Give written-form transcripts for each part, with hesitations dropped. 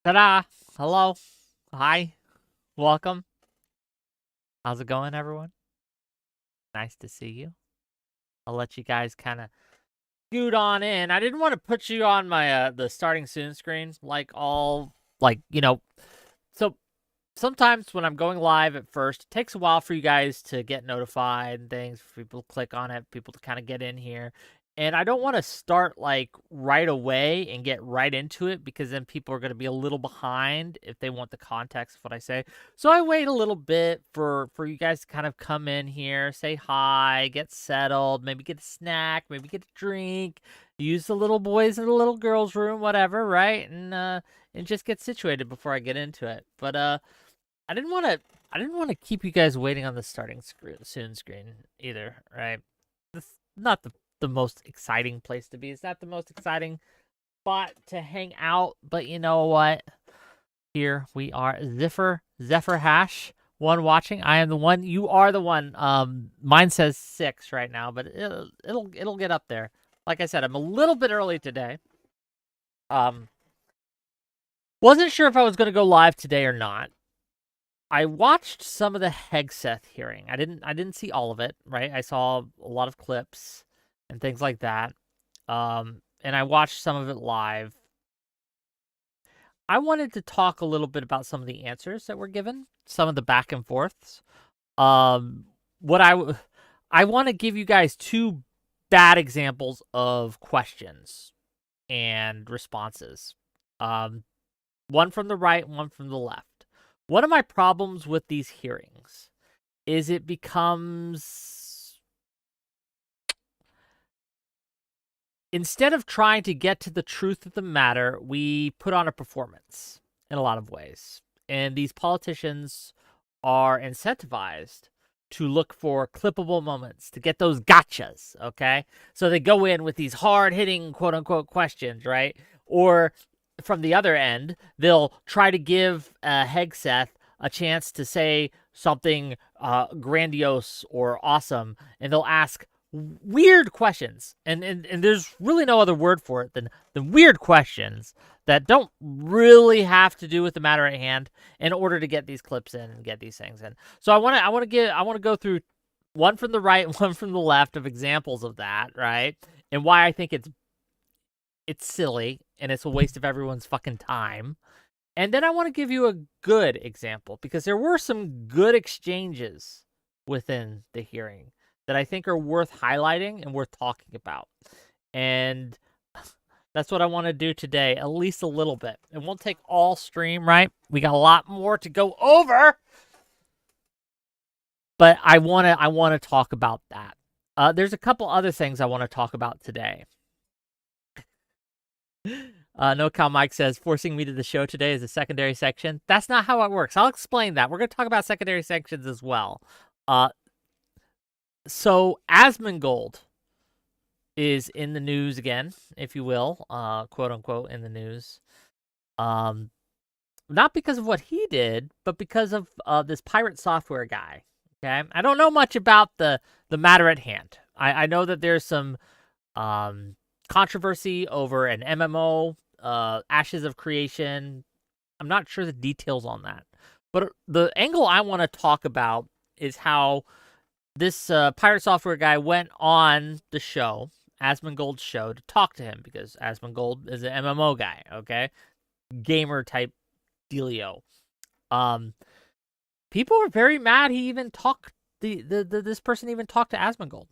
Ta-da! Hello. Hi. Welcome. How's it going, everyone? Nice to see you. I'll let you guys kind of scoot on in. I didn't want to put you on my the starting soon screen so sometimes when I'm going live at first, it takes a while for you guys to get notified and things, for people to click on it, people to kind of get in here. And I don't want to start like right away and get right into it, because then people are going to be a little behind if they want the context of what I say. So I wait a little bit for you guys to kind of come in here, say hi, get settled, maybe get a snack, maybe get a drink, use the little boys and the little girls room, whatever, right? And just get situated before I get into it. But I didn't want to keep you guys waiting on the starting soon screen either, right? It's not the most exciting place to be. It's not the most exciting spot to hang out, but you know what? Here we are. Zephyr Hash, one watching. I am the one. You are the one. Mine says 6 right now, but it'll get up there. Like I said, I'm a little bit early today. Wasn't sure if I was going to go live today or not. I watched some of the Hegseth hearing. I didn't see all of it, right? I saw a lot of clips and things like that. And I watched some of it live. I wanted to talk a little bit about some of the answers that were given, some of the back and forths. I want to give you guys 2 bad examples of questions and responses. One from the right, one from the left. One of my problems with these hearings is it becomes, instead of trying to get to the truth of the matter, we put on a performance in a lot of ways. And these politicians are incentivized to look for clippable moments, to get those gotchas, okay? So they go in with these hard-hitting, quote-unquote, questions, right? Or from the other end, they'll try to give Hegseth a chance to say something grandiose or awesome, and they'll ask weird questions. And there's really no other word for it than weird questions that don't really have to do with the matter at hand, in order to get these clips in and get these things in. So I want to go through one from the right and one from the left of examples of that, right? And why I think it's silly and it's a waste of everyone's fucking time. And then I want to give you a good example, because there were some good exchanges within the hearing that I think are worth highlighting and worth talking about. And that's what I want to do today, at least a little bit. It won't take all stream, right? We got a lot more to go over, but I want to talk about that. There's a couple other things I want to talk about today. No Cal Mike says, forcing me to the show today is a secondary section. That's not how it works. I'll explain that. We're going to talk about secondary sections as well. So Asmongold is in the news again, if you will, quote unquote, in the news. Not because of what he did, but because of this pirate software guy. Okay, I don't know much about the matter at hand. I know that there's some controversy over an MMO, Ashes of Creation. I'm not sure the details on that. But the angle I want to talk about is how this pirate software guy went on the show, Asmongold's show, to talk to him, because Asmongold is an MMO guy, okay? Gamer type dealio. People were very mad he even talked, this person even talked to Asmongold.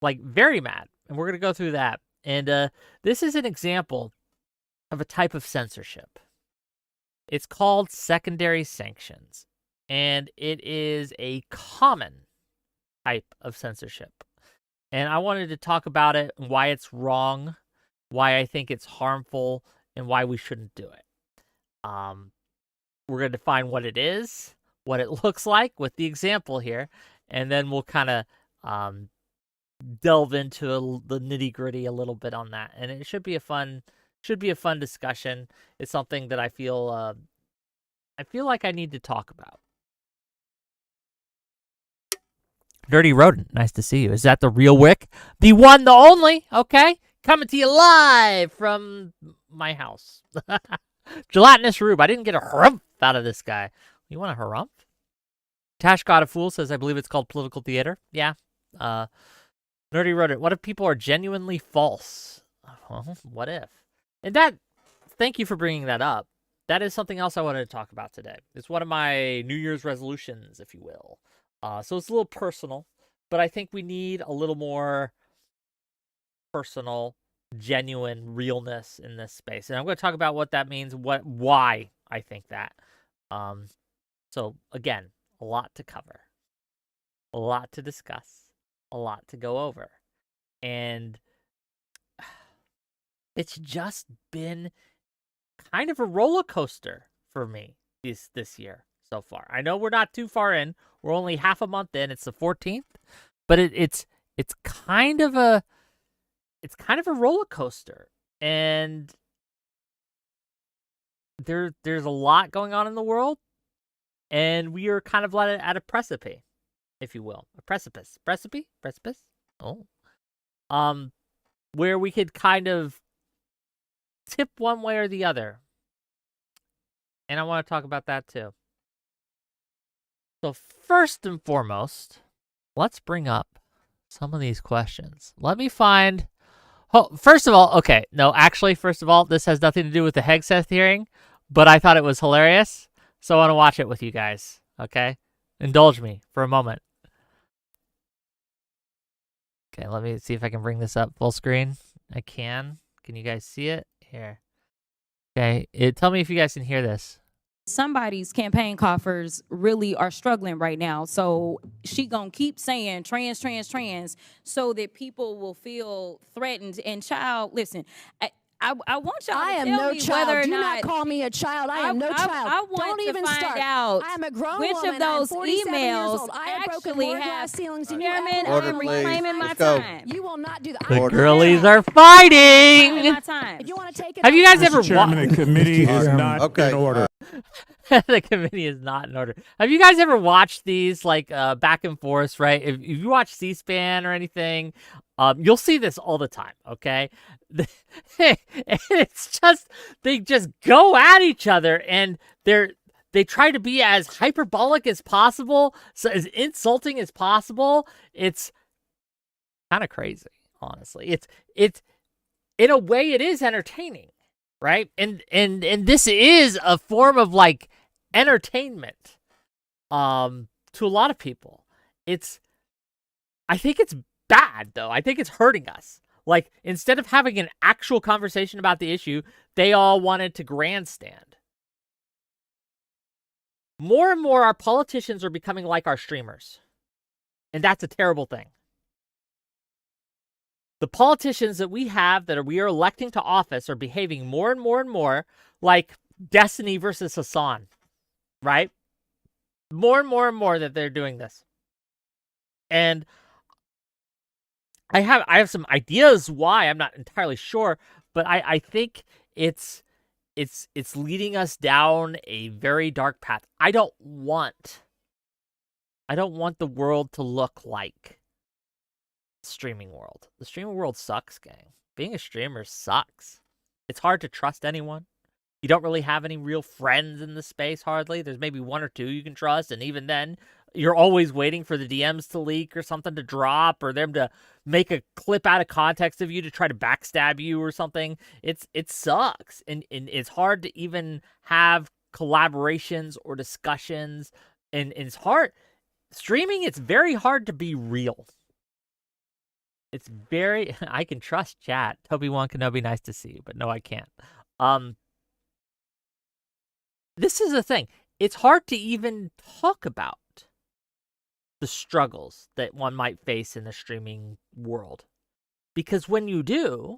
Like, very mad. And we're going to go through that. And this is an example of a type of censorship. It's called secondary sanctions, and it is a common type of censorship. And I wanted to talk about it, why it's wrong, why I think it's harmful, and why we shouldn't do it. We're going to define what it is, what it looks like with the example here, and then we'll kind of delve into the nitty-gritty a little bit on that. And it should be a fun discussion. It's something that I feel like I need to talk about. Dirty Rodent, nice to see you. Is that the real Wick? The one, the only, okay? Coming to you live from my house. Gelatinous rube. I didn't get a harumph out of this guy. You want a harumph? Tash God a Fool says, I believe it's called political theater. Yeah. Nerdy wrote it. What if people are genuinely false? Well, what if? And that, thank you for bringing that up. That is something else I wanted to talk about today. It's one of my New Year's resolutions, if you will. So it's a little personal, but I think we need a little more personal, genuine realness in this space. And I'm going to talk about what that means, why I think that. So again, a lot to cover, a lot to discuss, a lot to go over. And it's just been kind of a roller coaster for me this year so far. I know we're not too far in. We're only half a month in. It's the 14th, but it's kind of a roller coaster, and there's a lot going on in the world, and we are kind of at a precipice, if you will, a precipice. Oh, where we could kind of tip one way or the other, and I want to talk about that too. So first and foremost, let's bring up some of these questions. Let me find. Oh, first of all, okay, no, actually, first of all, this has nothing to do with the Hegseth hearing, but I thought it was hilarious, so I want to watch it with you guys, okay? Indulge me for a moment. Okay, let me see if I can bring this up full screen. I can. Can you guys see it? Here. Okay, tell me if you guys can hear this. Somebody's campaign coffers really are struggling right now. So she gonna keep saying trans, so that people will feel threatened. And child, listen, I want y'all to tell me whether or Do not. not call me a child. I am no child. I want Don't to even find start. out I am a grown which woman. of those I am 47 years emails old. I have broken actually more have. glass ceilings than you Chairman, ever I will. am reclaiming my Let's go. time. You will not do that. The girlies are fighting. Reclaiming my time. If you want to take it, Have you guys ever Chairman, the committee is not Okay. in order. The committee is not in order. Have you guys ever watched these like back and forth, right? If you watch C-SPAN or anything, you'll see this all the time, okay? It's just, they just go at each other, and they try to be as hyperbolic as possible, so as insulting as possible. It's kind of crazy, honestly. It's in a way it is entertaining, right? And this is a form of like entertainment to a lot of people. I think it's bad, though. I think it's hurting us. Like, instead of having an actual conversation about the issue, they all wanted to grandstand. More and more, our politicians are becoming like our streamers, and that's a terrible thing. The politicians that we have we are electing to office are behaving more and more like Destiny versus Hassan, right? More and more that they're doing this. And I have some ideas why. I'm not entirely sure, but I think it's leading us down a very dark path. I don't want the world to look like the streaming world. The streaming world sucks, gang. Being a streamer sucks. It's hard to trust anyone. You don't really have any real friends in the space, hardly. There's maybe one or two you can trust, and even then, you're always waiting for the DMs to leak or something to drop, or them to make a clip out of context of you to try to backstab you or something. It sucks, and it's hard to even have collaborations or discussions, and it's hard. Streaming, it's very hard to be real. It's very... I can trust chat. Toby1 Kenobi, nice to see you, but no, I can't. This is the thing. It's hard to even talk about the struggles that one might face in the streaming world. Because when you do,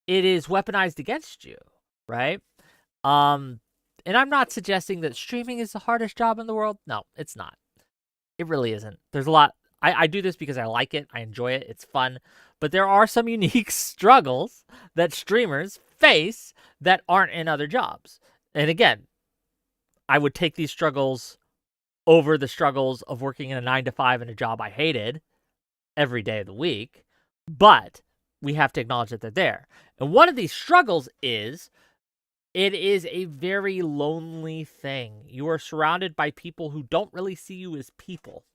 it is weaponized against you, right? And I'm not suggesting that streaming is the hardest job in the world. No, it's not. It really isn't. There's a lot... I do this because I like it. I enjoy it. It's fun. But there are some unique struggles that streamers face that aren't in other jobs. And again, I would take these struggles over the struggles of working in a 9-to-5 in a job I hated every day of the week. But we have to acknowledge that they're there. And one of these struggles is It is a very lonely thing. You are surrounded by people who don't really see you as people.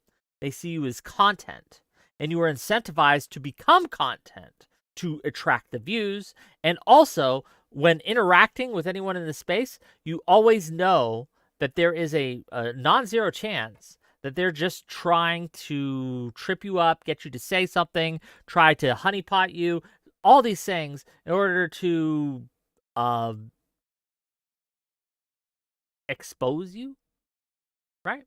They see you as content. And you are incentivized to become content to attract the views. And also, when interacting with anyone in the space, you always know that there is a non-zero chance that they're just trying to trip you up, get you to say something, try to honeypot you, all these things in order to expose you, right?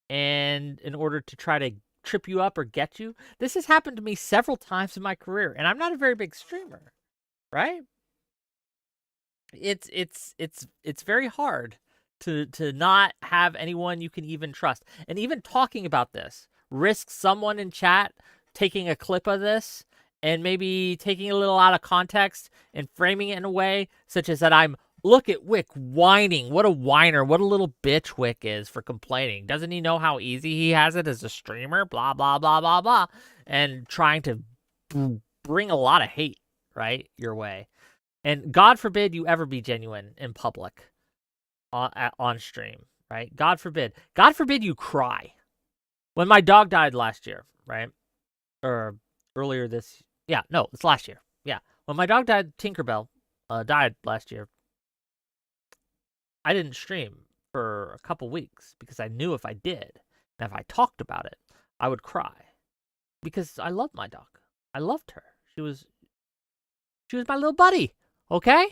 And in order to try to trip you up or get you. This has happened to me several times in my career, and I'm not a very big streamer, right? It's very hard to not have anyone you can even trust. And even talking about this risks someone in chat taking a clip of this and maybe taking a little out of context and framing it in a way such as that look at Wick whining. What a whiner. What a little bitch Wick is for complaining. Doesn't he know how easy he has it as a streamer? Blah, blah, blah, blah, blah. And trying to bring a lot of hate, right, your way. And God forbid you ever be genuine in public on stream, right? God forbid. God forbid you cry. When my dog died last year, right? Or earlier this... Yeah, no, it's last year. Yeah. When my dog died, Tinkerbell died last year, I didn't stream for a couple weeks because I knew if I did, and if I talked about it, I would cry. Because I loved my dog. I loved her. She was my little buddy, okay?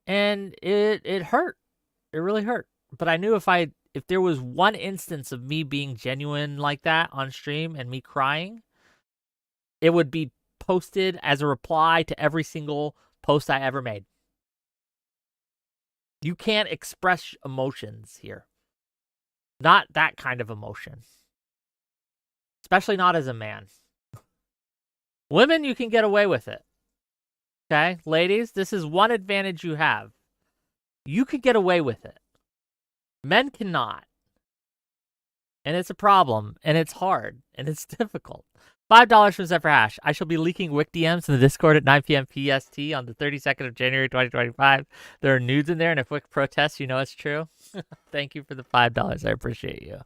And it hurt. It really hurt. But I knew if there was one instance of me being genuine like that on stream and me crying, it would be posted as a reply to every single post I ever made. You can't express emotions here. Not that kind of emotion. Especially not as a man. Women, you can get away with it. Okay? Ladies, this is one advantage you have. You can get away with it. Men cannot. And it's a problem. And it's hard. And it's difficult. $5 from Zephyr Hash. I shall be leaking Wick DMs in the Discord at 9 p.m. PST on the 32nd of January, 2025. There are nudes in there, and if Wick protests, you know it's true. Thank you for the $5. I appreciate you.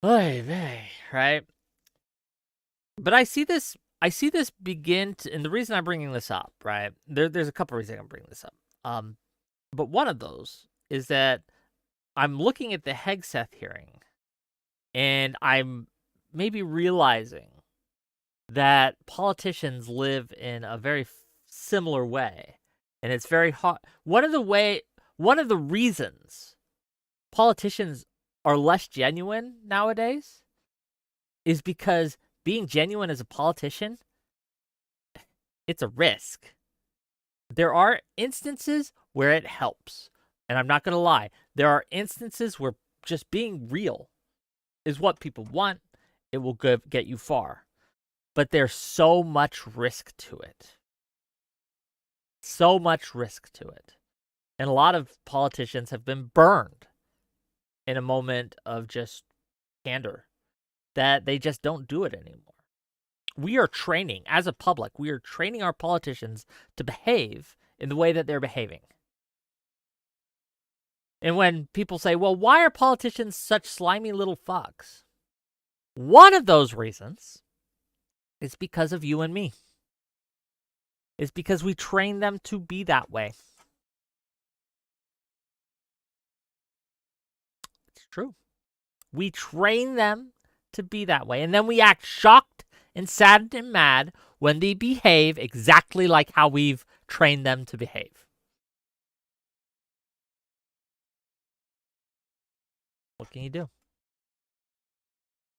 Oy vey, right? But I see this begin to, and the reason I'm bringing this up, right? There's a couple reasons I'm bringing this up. But one of those is that I'm looking at the Hegseth hearing, and I'm maybe realizing that politicians live in a very similar way, and it's very hard. One of the reasons politicians are less genuine nowadays is because being genuine as a politician, it's a risk. There are instances where it helps, and I'm not going to lie. There are instances where just being real is what people want. It will get you far. But there's so much risk to it. So much risk to it. And a lot of politicians have been burned in a moment of just candor that they just don't do it anymore. We are training, as a public, we are training our politicians to behave in the way that they're behaving. And when people say, well, why are politicians such slimy little fucks? One of those reasons is because of you and me. It's because we train them to be that way. It's true. We train them to be that way. And then we act shocked and saddened and mad when they behave exactly like how we've trained them to behave. What can you do?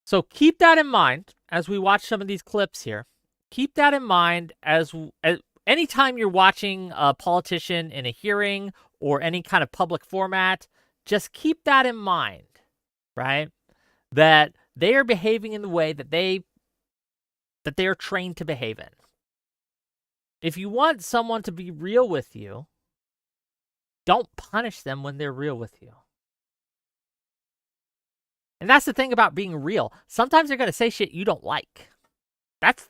So keep that in mind as we watch some of these clips here. Keep that in mind as anytime you're watching a politician in a hearing or any kind of public format, just keep that in mind, right? That they are behaving in the way that they are trained to behave in. If you want someone to be real with you, don't punish them when they're real with you. And that's the thing about being real. Sometimes they're going to say shit you don't like. That's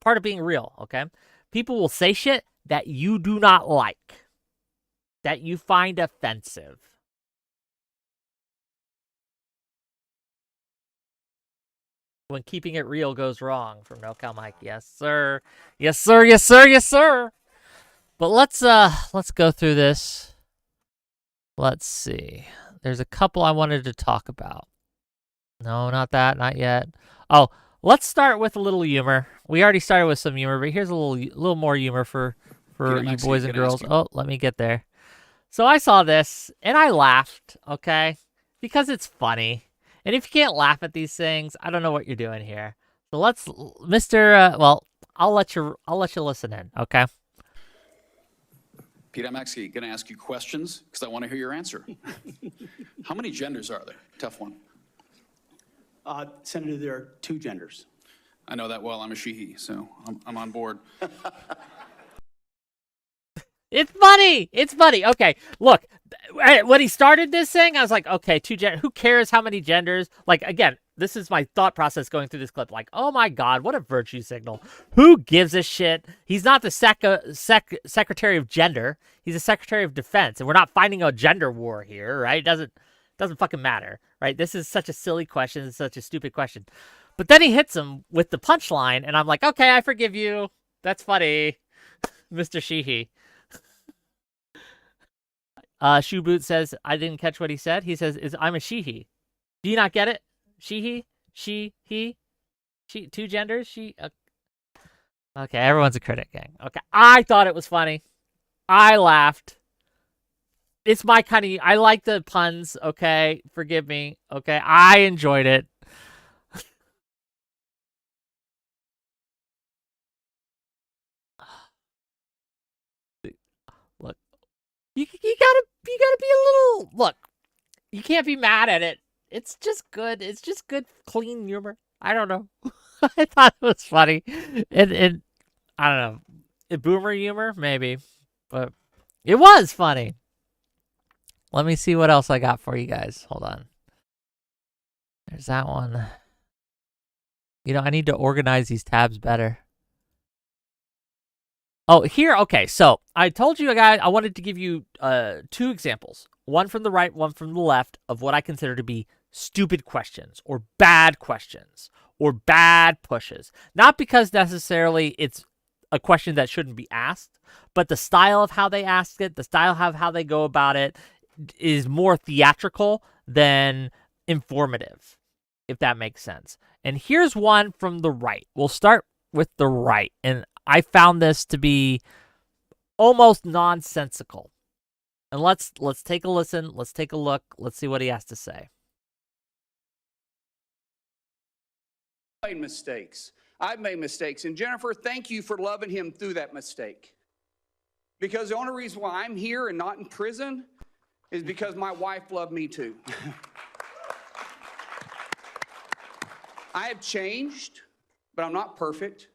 part of being real, okay? People will say shit that you do not like. that you find offensive? When keeping it real goes wrong, from NoCal Mike. Yes, sir. Yes, sir. Yes, sir. Yes, sir. But let's go through this. Let's see. There's a couple I wanted to talk about. No, not that. Not yet. Oh, let's start with a little humor. We already started with some humor, but here's a little more humor for you boys and girls. Oh, let me get there. So I saw this and I laughed, okay? Because it's funny. And if you can't laugh at these things, I don't know what you're doing here. So let's, well, I'll let you listen in, okay? Pete, I'm actually going to ask you questions because I want to hear your answer. How many genders are there? Tough one. Senator, there are 2 genders. I know that well. I'm a she/he, so I'm on board. It's funny. It's funny. Okay, look, when he started this thing, I was like, okay, 2 genders. Who cares how many genders? Like, again, this is my thought process going through this clip. Like, oh my God, what a virtue signal. Who gives a shit? He's not the Secretary of Gender. He's the Secretary of Defense, and we're not fighting a gender war here, right? It doesn't fucking matter, right? This is such a silly question. It's such a stupid question. But then he hits him with the punchline, and I'm like, okay, I forgive you. That's funny, Mr. Sheehy. Shoeboot says, I didn't catch what he said. He says, I'm a she/he. Do you not get it? She/he? She/he? She, 2 genders? She? Okay, everyone's a critic, gang. Okay, I thought it was funny. I laughed. It's my kind of, I like the puns, okay? Forgive me, okay? I enjoyed it. Look, you gotta be a little, look, you can't be mad at it. It's just good. It's just good, clean humor. I don't know. I thought it was funny. And I don't know. Boomer humor, maybe. But it was funny. Let me see what else I got for you guys. Hold on. There's that one. You know, I need to organize these tabs better. Oh, here, okay, so I told you guys I wanted to give you 2 examples, one from the right, one from the left, of what I consider to be stupid questions or bad questions or bad pushes. Not because necessarily it's a question that shouldn't be asked, but the style of how they ask it, the style of how they go about it is more theatrical than informative, if that makes sense. And here's one from the right. We'll start with the right, and I found this to be almost nonsensical. And let's take a listen. Let's take a look. Let's see what he has to say. I've made mistakes. I've made mistakes. And Jennifer, thank you for loving him through that mistake. Because the only reason why I'm here and not in prison is because my wife loved me too. I have changed, but I'm not perfect.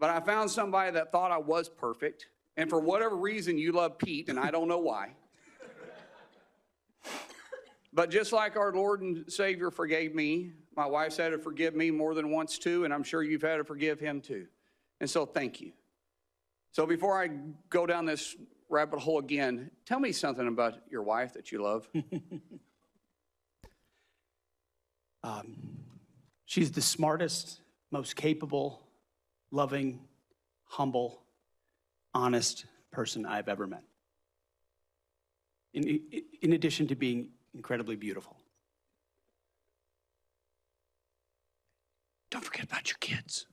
But I found somebody that thought I was perfect. And for whatever reason, you love Pete, and I don't know why. But just like our Lord and Savior forgave me, my wife's had to forgive me more than once too, and I'm sure you've had to forgive him too. And so thank you. So before I go down this rabbit hole again, tell me something about your wife that you love. She's the smartest, most capable, loving, humble, honest person I've ever met. In addition to being incredibly beautiful. Don't forget about your kids.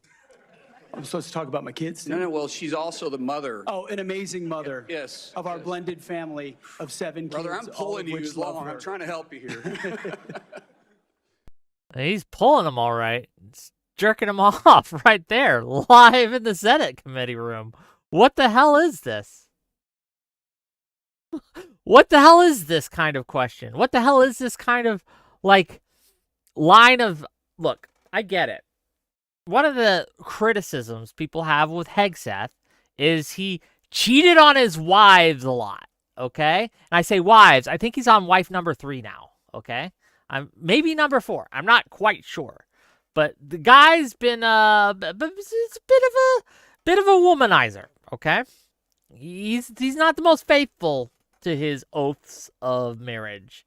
I'm supposed to talk about my kids? No, well, she's also the mother. Oh, an amazing mother. Yes. Of our blended family of 7 Brother, kids. I'm pulling you which along. love her. I'm trying to help you here. He's pulling them all right. It's jerking them off right there, live in the Senate committee room. What the hell is this? What the hell is this kind of question? What the hell is this kind of, like, line of... Look, I get it. One of the criticisms people have with Hegseth is he cheated on his wives a lot, okay? And I say wives. I think he's on wife number 3 now, okay? Maybe number 4. I'm not quite sure. But the guy's been it's a bit of a womanizer, okay? He's not the most faithful to his oaths of marriage.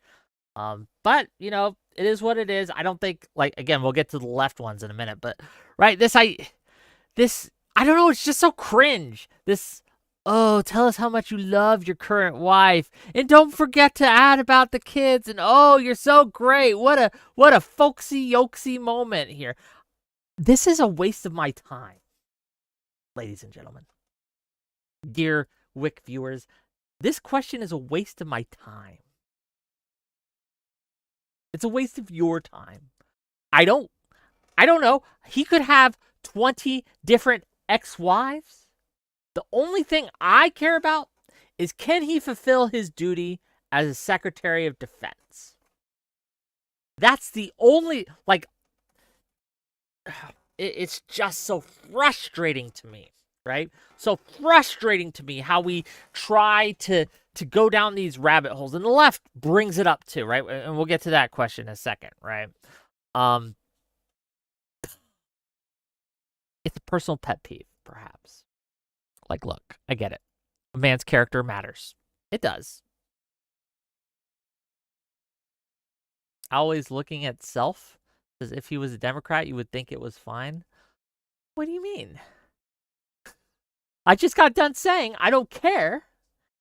But, you know, it is what it is. I don't think, like, again, we'll get to the left ones in a minute, but, right, I don't know, it's just so cringe. Oh, tell us how much you love your current wife, and don't forget to add about the kids, and oh, you're so great. What a folksy, yolksy moment here. This is a waste of my time, ladies and gentlemen. Dear Wick viewers, this question is a waste of my time. It's a waste of your time. I don't know. He could have 20 different ex-wives. The only thing I care about is, can he fulfill his duty as a Secretary of Defense? That's the only, like, it's just so frustrating to me, right? So frustrating to me how we try to go down these rabbit holes, and the left brings it up too, right? And we'll get to that question in a second, right? It's a personal pet peeve, perhaps. Like, look, I get it. A man's character matters. It does. Always looking at self, as if he was a Democrat, you would think it was fine. What do you mean? I just got done saying I don't care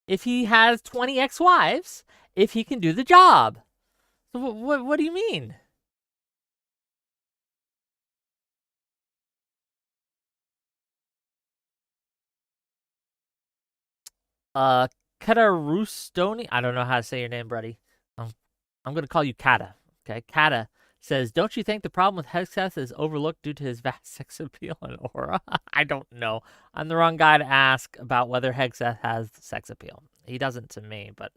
if he has 20 ex-wives, if he can do the job. So what do you mean? Katarustoni, I don't know how to say your name, buddy. I'm going to call you Kata. Okay, Kata says, don't you think the problem with Hegseth is overlooked due to his vast sex appeal and aura? I don't know. I'm the wrong guy to ask about whether Hegseth has sex appeal. He doesn't to me, but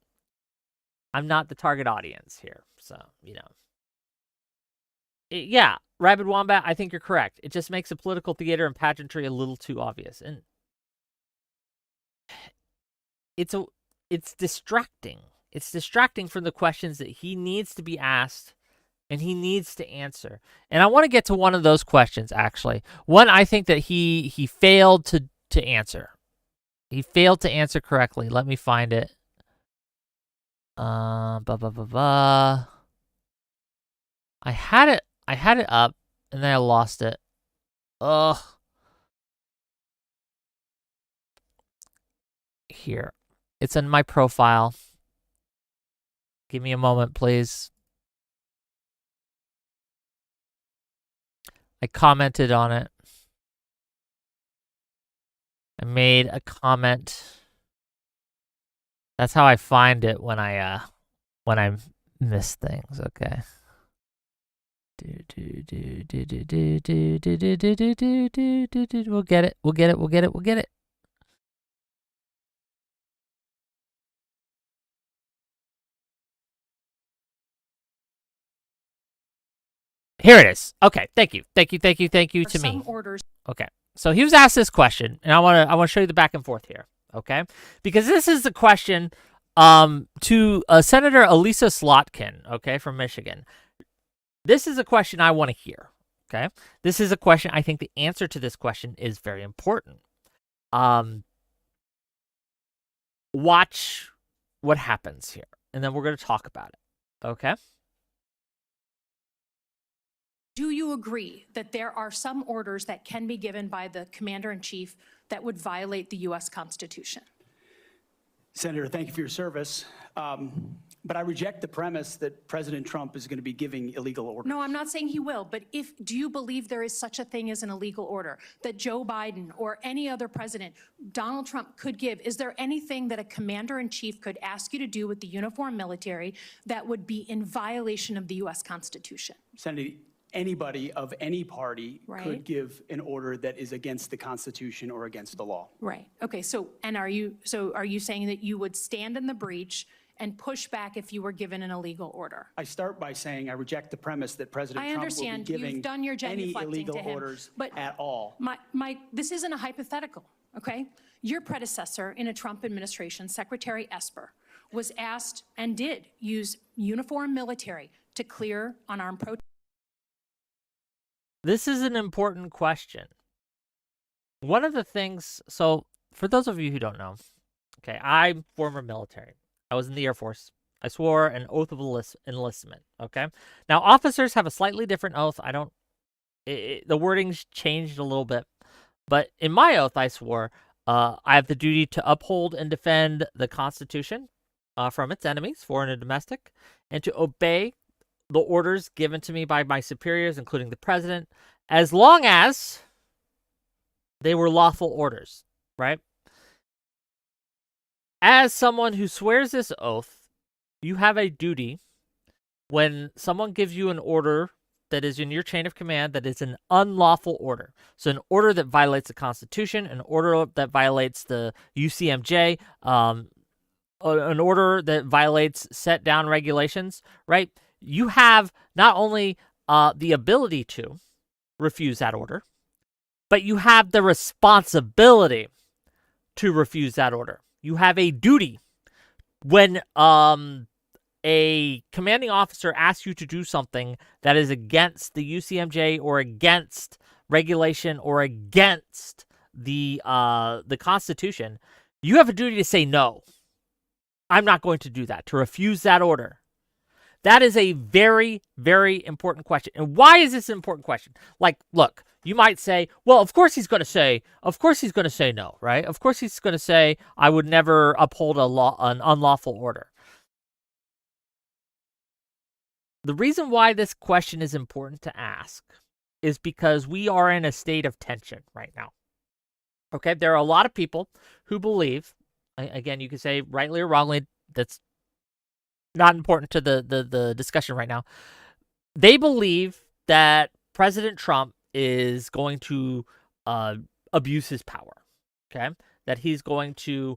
I'm not the target audience here. So, you know. Yeah, Rabid Wombat, I think you're correct. It just makes the political theater and pageantry a little too obvious. And it's distracting. It's distracting from the questions that he needs to be asked and he needs to answer. And I want to get to one of those questions, actually. One I think that he failed to answer. He failed to answer correctly. Let me find it. I had it up and then I lost it. Ugh. Here. It's in my profile. Give me a moment, please. I commented on it. I made a comment. That's how I find it when I miss things, okay. We'll get it. Here it is. Okay, thank you to me. Some orders. Okay, so he was asked this question, and I want to show you the back and forth here, okay? Because this is the question to Senator Elisa Slotkin, okay, from Michigan. This is a question I want to hear, okay? This is a question, I think the answer to this question is very important. Watch what happens here, and then we're going to talk about it, okay? Do you agree that there are some orders that can be given by the commander-in-chief that would violate the U.S. Constitution? Senator, thank you for your service. But I reject the premise that President Trump is going to be giving illegal orders. No, I'm not saying he will, but do you believe there is such a thing as an illegal order that Joe Biden or any other president, Donald Trump, could give? Is there anything that a commander-in-chief could ask you to do with the uniformed military that would be in violation of the U.S. Constitution? Senator, anybody of any party Right. could give an order that is against the Constitution or against the law. Right. Okay. So are you saying that you would stand in the breach and push back if you were given an illegal order? I start by saying I reject the premise that President I Trump will be understand. giving You've done your any genuflecting illegal to him, orders but at all. This isn't a hypothetical, okay? Your predecessor in a Trump administration, Secretary Esper, was asked and did use uniformed military to clear unarmed protesters. This is an important question. One of the things, so for those of you who don't know, okay, I'm former military. I was in the Air Force. I swore an oath of enlistment, okay? Now, officers have a slightly different oath. The wording's changed a little bit. But in my oath, I swore I have the duty to uphold and defend the Constitution from its enemies, foreign and domestic, and to obey the orders given to me by my superiors, including the president, as long as they were lawful orders, right? As someone who swears this oath, you have a duty when someone gives you an order that is in your chain of command that is an unlawful order. So an order that violates the Constitution, an order that violates the UCMJ, an order that violates set down regulations, right? You have not only the ability to refuse that order, but you have the responsibility to refuse that order. You have a duty when a commanding officer asks you to do something that is against the UCMJ or against regulation or against the Constitution, you have a duty to say no. I'm not going to do that, to refuse that order. That is a very, very important question. And why is this an important question? Like, look, you might say, well, of course he's going to say no, right? Of course he's going to say, I would never uphold an unlawful order. The reason why this question is important to ask is because we are in a state of tension right now. Okay, there are a lot of people who believe, again, you could say rightly or wrongly, that's not important to the discussion right now. They believe that President Trump is going to abuse his power, okay? That he's going to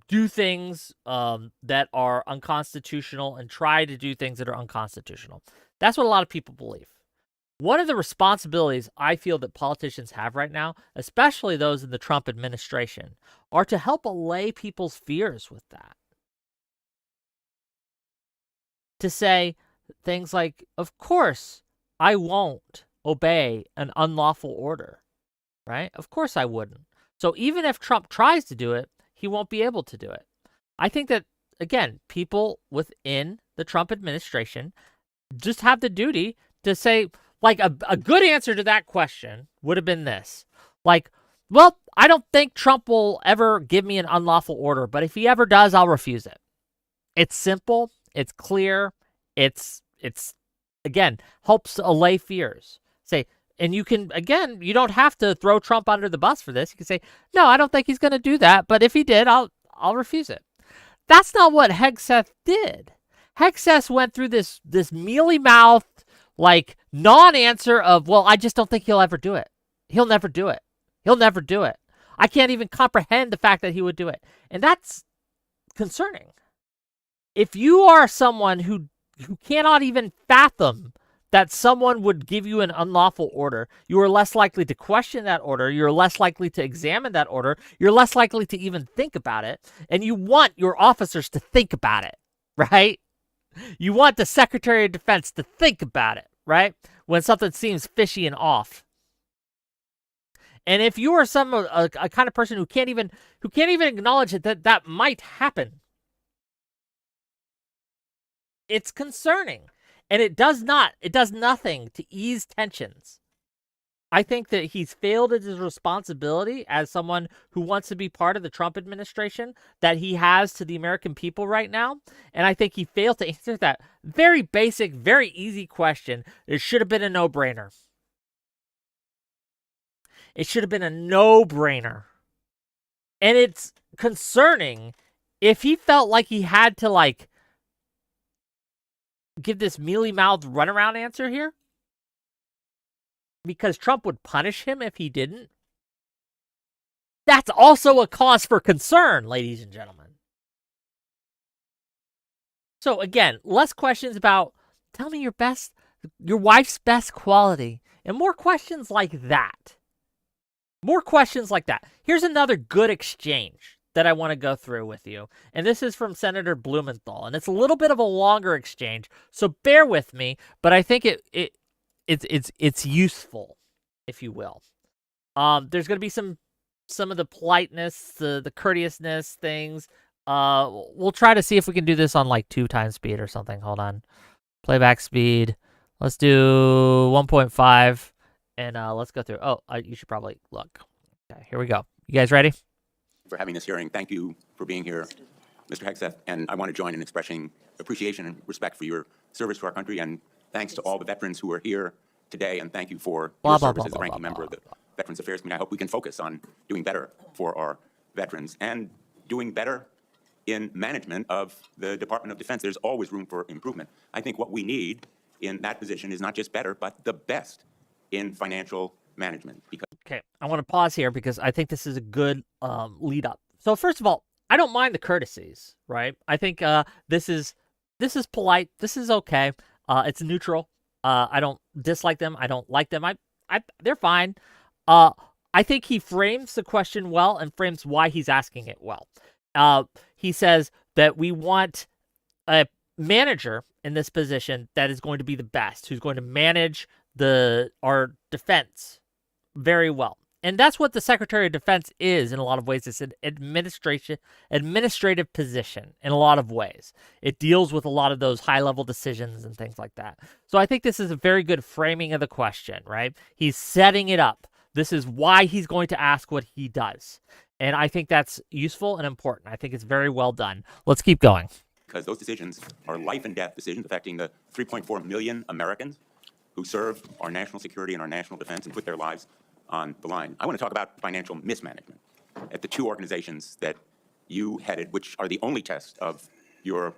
do things that are unconstitutional and try to do things that are unconstitutional. That's what a lot of people believe. One of the responsibilities I feel that politicians have right now, especially those in the Trump administration, are to help allay people's fears with that. To say things like, of course, I won't obey an unlawful order, right? Of course I wouldn't. So even if Trump tries to do it, he won't be able to do it. I think that, again, people within the Trump administration just have the duty to say, like, a good answer to that question would have been this. Like, well, I don't think Trump will ever give me an unlawful order, but if he ever does, I'll refuse it. It's simple. It's clear. It's again, helps allay fears. Say, and you can, again, you don't have to throw Trump under the bus for this. You can say, no, I don't think he's going to do that, but if he did, I'll refuse it. That's not what Hegseth did. Hegseth went through this mealy-mouthed, like, non-answer of, well, I just don't think he'll ever do it. He'll never do it. He'll never do it. I can't even comprehend the fact that he would do it. And that's concerning. If you are someone who cannot even fathom that someone would give you an unlawful order, you are less likely to question that order, you're less likely to examine that order, you're less likely to even think about it, and you want your officers to think about it, right? You want the Secretary of Defense to think about it, right? When something seems fishy and off. And if you are a kind of person who can't even acknowledge that might happen, it's concerning. And it does nothing to ease tensions. I think that he's failed at his responsibility as someone who wants to be part of the Trump administration that he has to the American people right now. And I think he failed to answer that very basic, very easy question. It should have been a no-brainer. It should have been a no-brainer. And it's concerning if he felt like he had to, like, give this mealy-mouthed runaround answer here, because Trump would punish him if he didn't. That's also a cause for concern, ladies and gentlemen. So again, less questions about, tell me your wife's best quality, and more questions like that. More questions like that. Here's another good exchange that I want to go through with you. And this is from Senator Blumenthal. And it's a little bit of a longer exchange, so bear with me, but I think it's useful, if you will. There's going to be some of the politeness, the courteousness things We'll try to see if we can do this on like 2 times speed or something. Hold on. Playback speed. Let's do 1.5, and let's go through. Oh, you should probably look. Okay, here we go. You guys ready? For having this hearing. Thank you for being here, Mr. Hegseth. And I want to join in expressing appreciation and respect for your service to our country. And thanks to all the veterans who are here today. And thank you for your service as the ranking member of the Veterans Affairs Committee. I hope we can focus on doing better for our veterans and doing better in management of the Department of Defense. There's always room for improvement. I think what we need in that position is not just better, but the best in financial management. Okay, I want to pause here because I think this is a good lead up. So first of all, I don't mind the courtesies, right? I think this is polite. This is okay. It's neutral. I don't dislike them. I don't like them. They're fine. I think he frames the question well and frames why he's asking it well. He says that we want a manager in this position that is going to be the best, who's going to manage our defense very well. And that's what the Secretary of Defense is in a lot of ways. It's an administrative position in a lot of ways. It deals with a lot of those high-level decisions and things like that. So I think this is a very good framing of the question, right? He's setting it up. This is why he's going to ask what he does. And I think that's useful and important. I think it's very well done. Let's keep going. Because those decisions are life and death decisions affecting the 3.4 million Americans who serve our national security and our national defense and put their lives on the line. I want to talk about financial mismanagement at the 2 organizations that you headed, which are the only test of your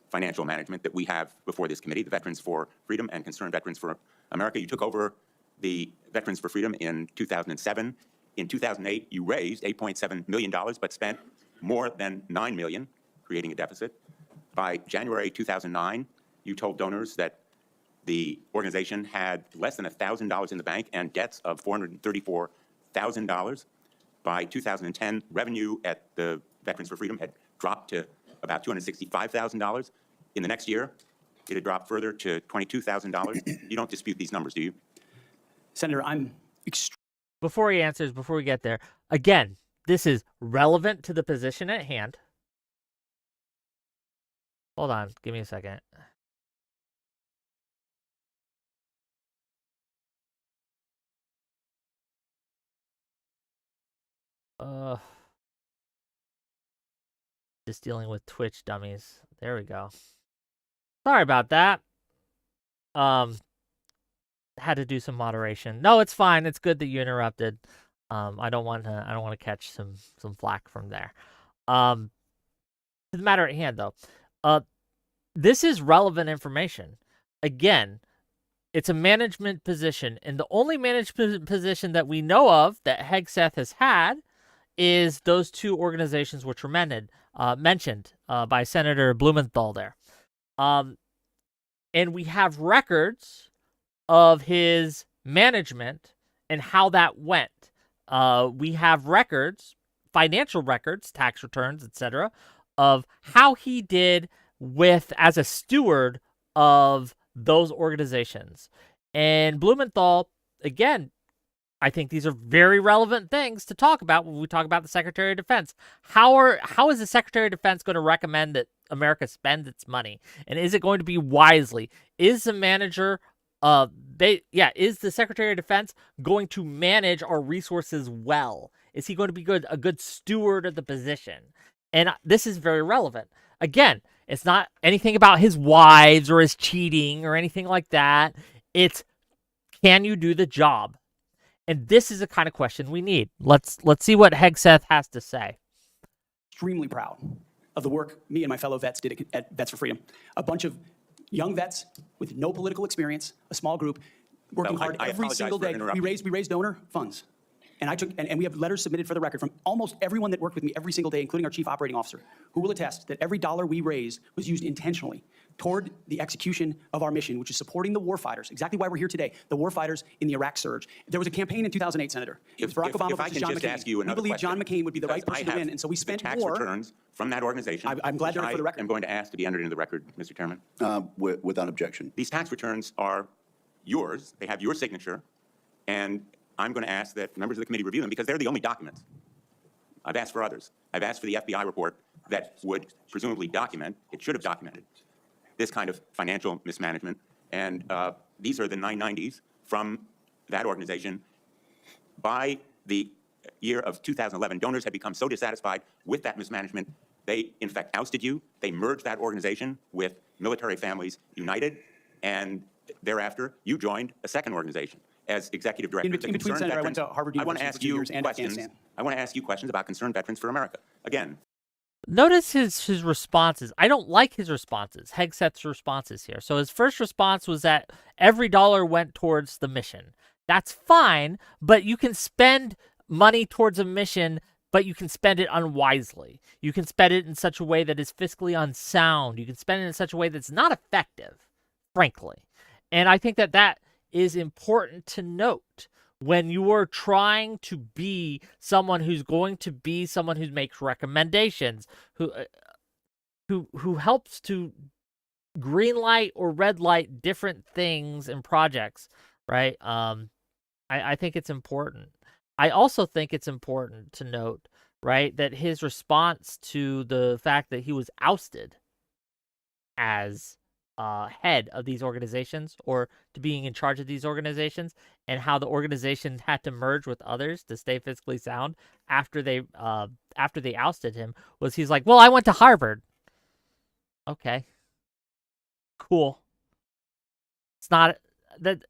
financial management that we have before this committee, the Veterans for Freedom and Concerned Veterans for America. You took over the Veterans for Freedom in 2007. In 2008, you raised $8.7 million, but spent more than $9 million, creating a deficit. By January 2009, you told donors that the organization had less than $1,000 in the bank and debts of $434,000. By 2010, revenue at the Veterans for Freedom had dropped to about $265,000. In the next year, it had dropped further to $22,000. You don't dispute these numbers, do you? Senator, Before he answers, before we get there, again, this is relevant to the position at hand. Hold on, give me a second. Just dealing with Twitch dummies. There we go. Sorry about that. Had to do some moderation. No, it's fine. It's good that you interrupted. I don't want to catch some flack from there. To the matter at hand, though, this is relevant information. Again, it's a management position, and the only management position that we know of that Hegseth has had is those 2 organizations which were mentioned by Senator Blumenthal there. And we have records of his management and how that went. We have records, financial records, tax returns, etc., of how he did as a steward of those organizations. And Blumenthal, again, I think these are very relevant things to talk about when we talk about the Secretary of Defense. How is the Secretary of Defense going to recommend that America spend its money? And is it going to be wisely? Is the manager is the Secretary of Defense going to manage our resources well? Is he going to be a good steward of the position? And this is very relevant. Again, it's not anything about his wives or his cheating or anything like that. It's, can you do the job? And this is the kind of question we need. Let's see what Hegseth has to say. extremely proud of the work me and my fellow vets did at Vets for Freedom. A bunch of young vets with no political experience, a small group, working hard every single day. We raised donor funds. And we have letters submitted for the record from almost everyone that worked with me every single day, including our chief operating officer, who will attest that every dollar we raised was used intentionally toward the execution of our mission, which is supporting the warfighters, exactly why we're here today, the warfighters in the Iraq surge. There was a campaign in 2008, Senator. It was Barack Obama versus John McCain. We believe John McCain would be the right person to win, and so we spent tax returns from that organization. I'm glad they're for the record. I'm going to ask to be entered into the record, Mr. Chairman. Without objection. These tax returns are yours. They have your signature, and I'm going to ask that members of the committee review them because they're the only documents. I've asked for others. I've asked for the FBI report that would presumably document, it should have documented, this kind of financial mismanagement. And these are the 990s from that organization. By the year of 2011, donors had become so dissatisfied with that mismanagement, they, in fact, ousted you. They merged that organization with Military Families United, and thereafter, you joined a second organization as executive director. In between, Senator, I went to Harvard University for 2 years and Afghanistan. I want to ask you questions about Concerned Veterans for America. Again, Notice his responses. I don't like his responses, Hegseth's responses here. So his first response was that every dollar went towards the mission. That's fine, but you can spend money towards a mission, but you can spend it unwisely. You can spend it in such a way that is fiscally unsound. You can spend it in such a way that's not effective, frankly. And I think that that is important to note when you are trying to be someone who's going to be someone who makes recommendations, who helps to green light or red light different things and projects, right? I think it's important. I also think it's important to note, right, that his response to the fact that he was ousted as head of these organizations, or to being in charge of these organizations, and how the organization had to merge with others to stay fiscally sound after they ousted him, was he's like, well, I went to Harvard. Okay, cool. It's not that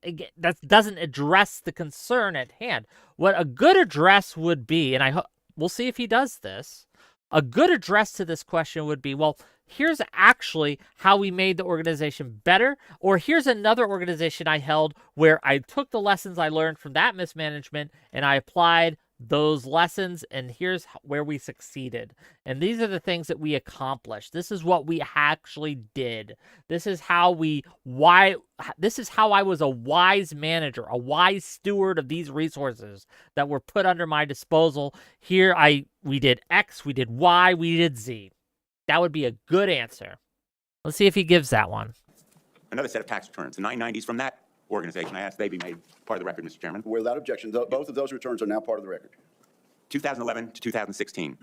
doesn't address the concern at hand. What a good address would be, and we'll see if he does this. A good address to this question would be, well, here's actually how we made the organization better, or here's another organization I held where I took the lessons I learned from that mismanagement and I applied those lessons, and here's where we succeeded. And these are the things that we accomplished. This is what we actually did. This is how I was a wise manager, a wise steward of these resources that were put under my disposal. Here we did X, we did Y, we did Z. That would be a good answer. Let's see if he gives that one. another set of tax returns, the 990s from that organization. I asked they be made part of the record, Mr. Chairman. Without objection, both of those returns are now part of the record. 2011 to 2016.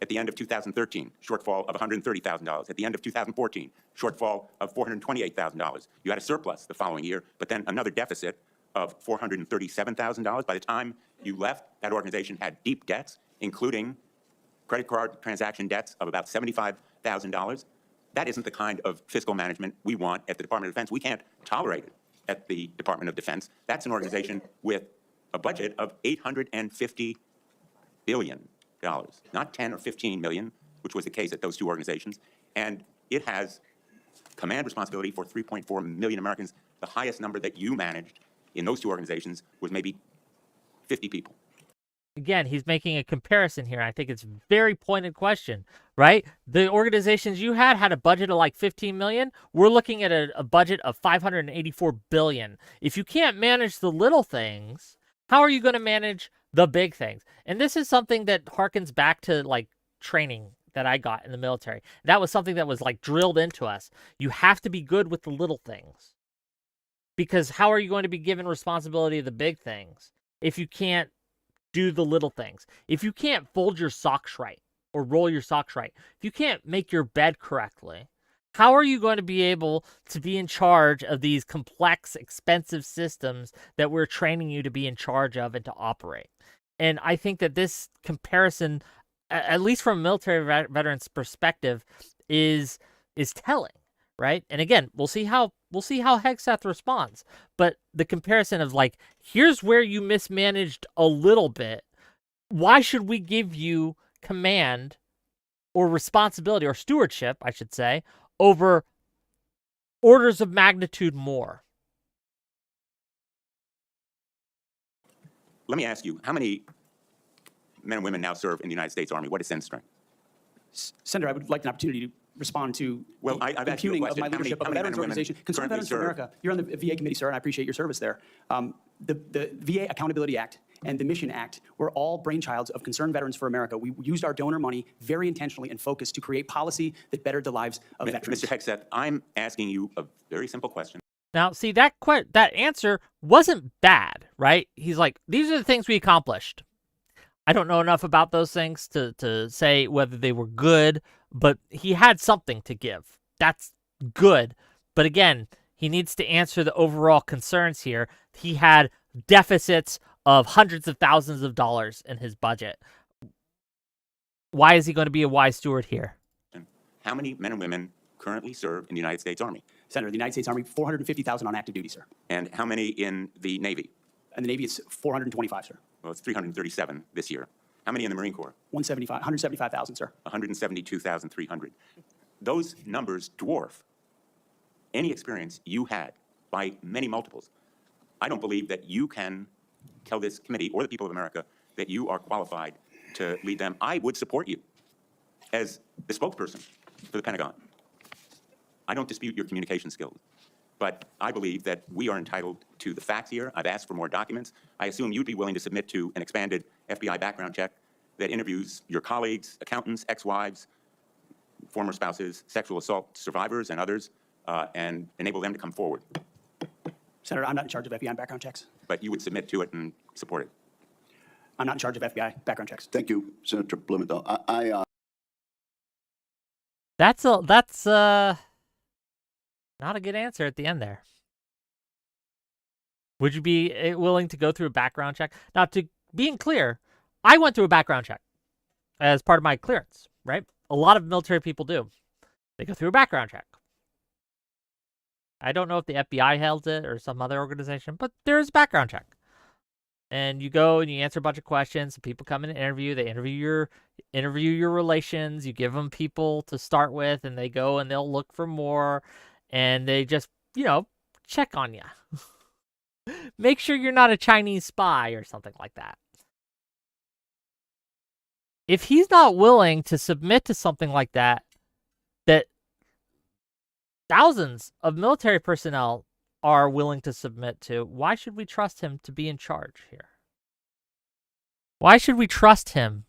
At the end of 2013, shortfall of $130,000. At the end of 2014, shortfall of $428,000. You had a surplus the following year, but then another deficit of $437,000. By the time you left, that organization had deep debts, including credit card transaction debts of about $75,000. That isn't the kind of fiscal management we want at the Department of Defense. We can't tolerate it at the Department of Defense. That's an organization with a budget of $850 billion. Not 10 or 15 million, which was the case at those two organizations. And it has command responsibility for 3.4 million Americans. The highest number that you managed in those two organizations was maybe 50 people. Again, he's making a comparison here. I think it's a very pointed question, right? The organizations you had a budget of like 15 million. We're looking at a budget of 584 billion. If you can't manage the little things, how are you going to manage the big things? And this is something that harkens back to like training that I got in the military. That was something that was like drilled into us. You have to be good with the little things, because how are you going to be given responsibility of the big things if you can't do the little things? If you can't fold your socks right or roll your socks right, if you can't make your bed correctly, how are you going to be able to be in charge of these complex, expensive systems that we're training you to be in charge of and to operate? And I think that this comparison, at least from a military veteran's perspective, is telling, right? And again, we'll see how Hegseth responds. But the comparison of like, here's where you mismanaged a little bit. Why should we give you command or responsibility or stewardship, I should say, over orders of magnitude more? Let me ask you, how many men and women now serve in the United States Army? What is Sen's strength? Senator, I would like an opportunity to respond to Well, the I've asked you a impugning of question. my leadership of a veterans organization. Concerned Veterans for America, you're on the VA committee, sir, and I appreciate your service there. The VA Accountability Act and the Mission Act were all brainchilds of Concerned Veterans for America. We used our donor money very intentionally and focused to create policy that bettered the lives of veterans. Mr. Hegseth, I'm asking you a very simple question. Now, see, that answer wasn't bad, right? He's like, these are the things we accomplished. I don't know enough about those things to say whether they were good, but he had something to give. That's good. But again, he needs to answer the overall concerns here. He had deficits of hundreds of thousands of dollars in his budget. Why is he going to be a wise steward here? How many men and women currently serve in the United States Army? Senator, the United States Army, 450,000 on active duty, sir. And how many in the Navy? And the Navy is 425, sir. Well, it's 337 this year. How many in the Marine Corps? 175,000, sir. 172,300. Those numbers dwarf any experience you had by many multiples. I don't believe that you can tell this committee or the people of America that you are qualified to lead them. I would support you as the spokesperson for the Pentagon. I don't dispute your communication skills, but I believe that we are entitled to the facts here. I've asked for more documents. I assume you'd be willing to submit to an expanded FBI background check that interviews your colleagues, accountants, ex-wives, former spouses, sexual assault survivors, and others, and enable them to come forward. Senator, I'm not in charge of FBI background checks. But you would submit to it and support it. I'm not in charge of FBI background checks. Thank you, Senator Blumenthal. That's not a good answer at the end there. Would you be willing to go through a background check? Now, to being clear, I went through a background check as part of my clearance, right? A lot of military people do. They go through a background check. I don't know if the FBI held it or some other organization, but there's a background check. And you go and you answer a bunch of questions. People come in and interview. They interview your relations. You give them people to start with, and they go and they'll look for more. And they just, check on you. Make sure you're not a Chinese spy or something like that. If he's not willing to submit to something like that thousands of military personnel are willing to submit to, why should we trust him to be in charge here? Why should we trust him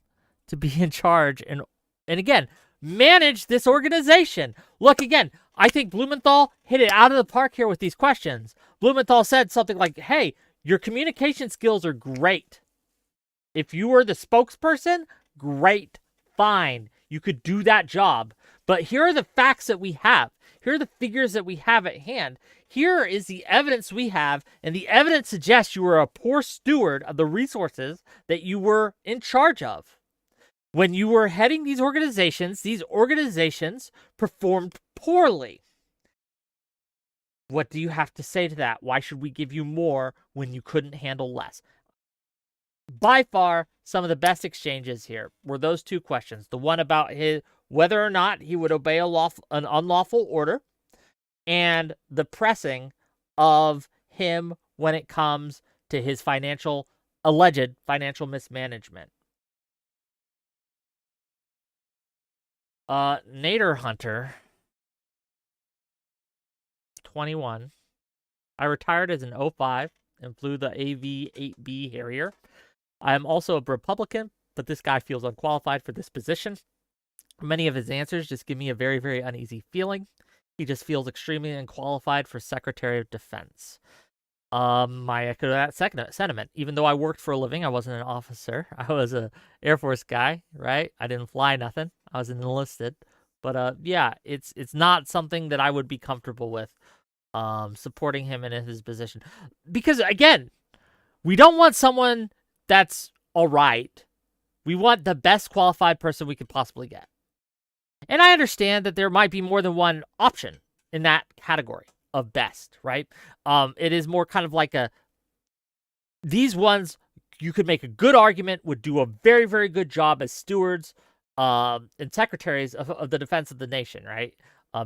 to be in charge and again, manage this organization? Look, again, I think Blumenthal hit it out of the park here with these questions. Blumenthal said something like, hey, your communication skills are great. If you were the spokesperson, great, fine. You could do that job. But here are the facts that we have. Here are the figures that we have at hand. Here is the evidence we have, and the evidence suggests you were a poor steward of the resources that you were in charge of. When you were heading these organizations performed poorly. What do you have to say to that? Why should we give you more when you couldn't handle less? By far, some of the best exchanges here were those two questions. The one about whether or not he would obey an unlawful order, and the pressing of him when it comes to his alleged financial mismanagement. Nader Hunter, 21. I retired as an 05 and flew the AV-8B Harrier. I am also a Republican, but this guy feels unqualified for this position. Many of his answers just give me a very, very uneasy feeling. He just feels extremely unqualified for Secretary of Defense. I echo that sentiment. Even though I worked for a living, I wasn't an officer. I was a Air Force guy, right? I didn't fly nothing. I was enlisted. But yeah, it's not something that I would be comfortable with supporting him in his position. Because again, we don't want someone that's all right. We want the best qualified person we could possibly get. And I understand that there might be more than one option in that category of best, right? It is more kind of like these ones, you could make a good argument, would do a very, very good job as stewards and secretaries of the defense of the nation, right?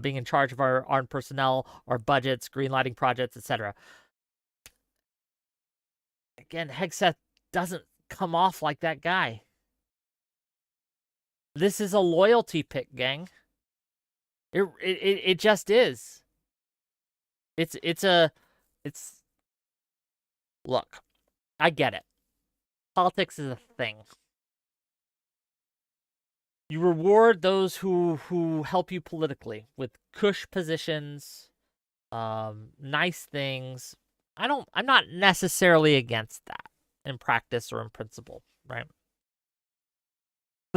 Being in charge of our armed personnel, our budgets, greenlighting projects, etc. Again, Hegseth doesn't come off like that guy. This is a loyalty pick, gang. It just is. Look, I get it. Politics is a thing. You reward those who help you politically with cush positions, nice things. I'm not necessarily against that in practice or in principle, right?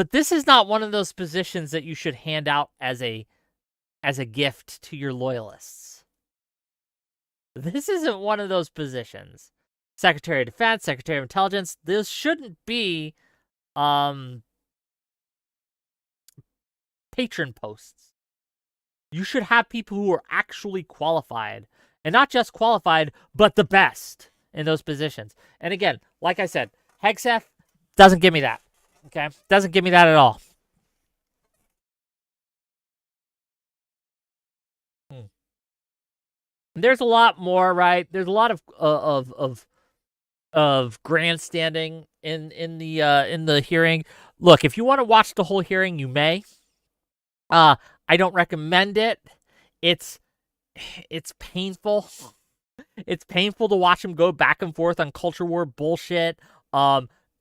But this is not one of those positions that you should hand out as a gift to your loyalists. This isn't one of those positions. Secretary of Defense, Secretary of Intelligence, this shouldn't be patron posts. You should have people who are actually qualified, and not just qualified, but the best in those positions. And again, like I said, Hegseth doesn't give me that. Okay? Doesn't give me that at all. There's a lot more, right? There's a lot of grandstanding in the hearing. Look, if you want to watch the whole hearing, you may. I don't recommend it. It's painful. It's painful to watch him go back and forth on culture war bullshit.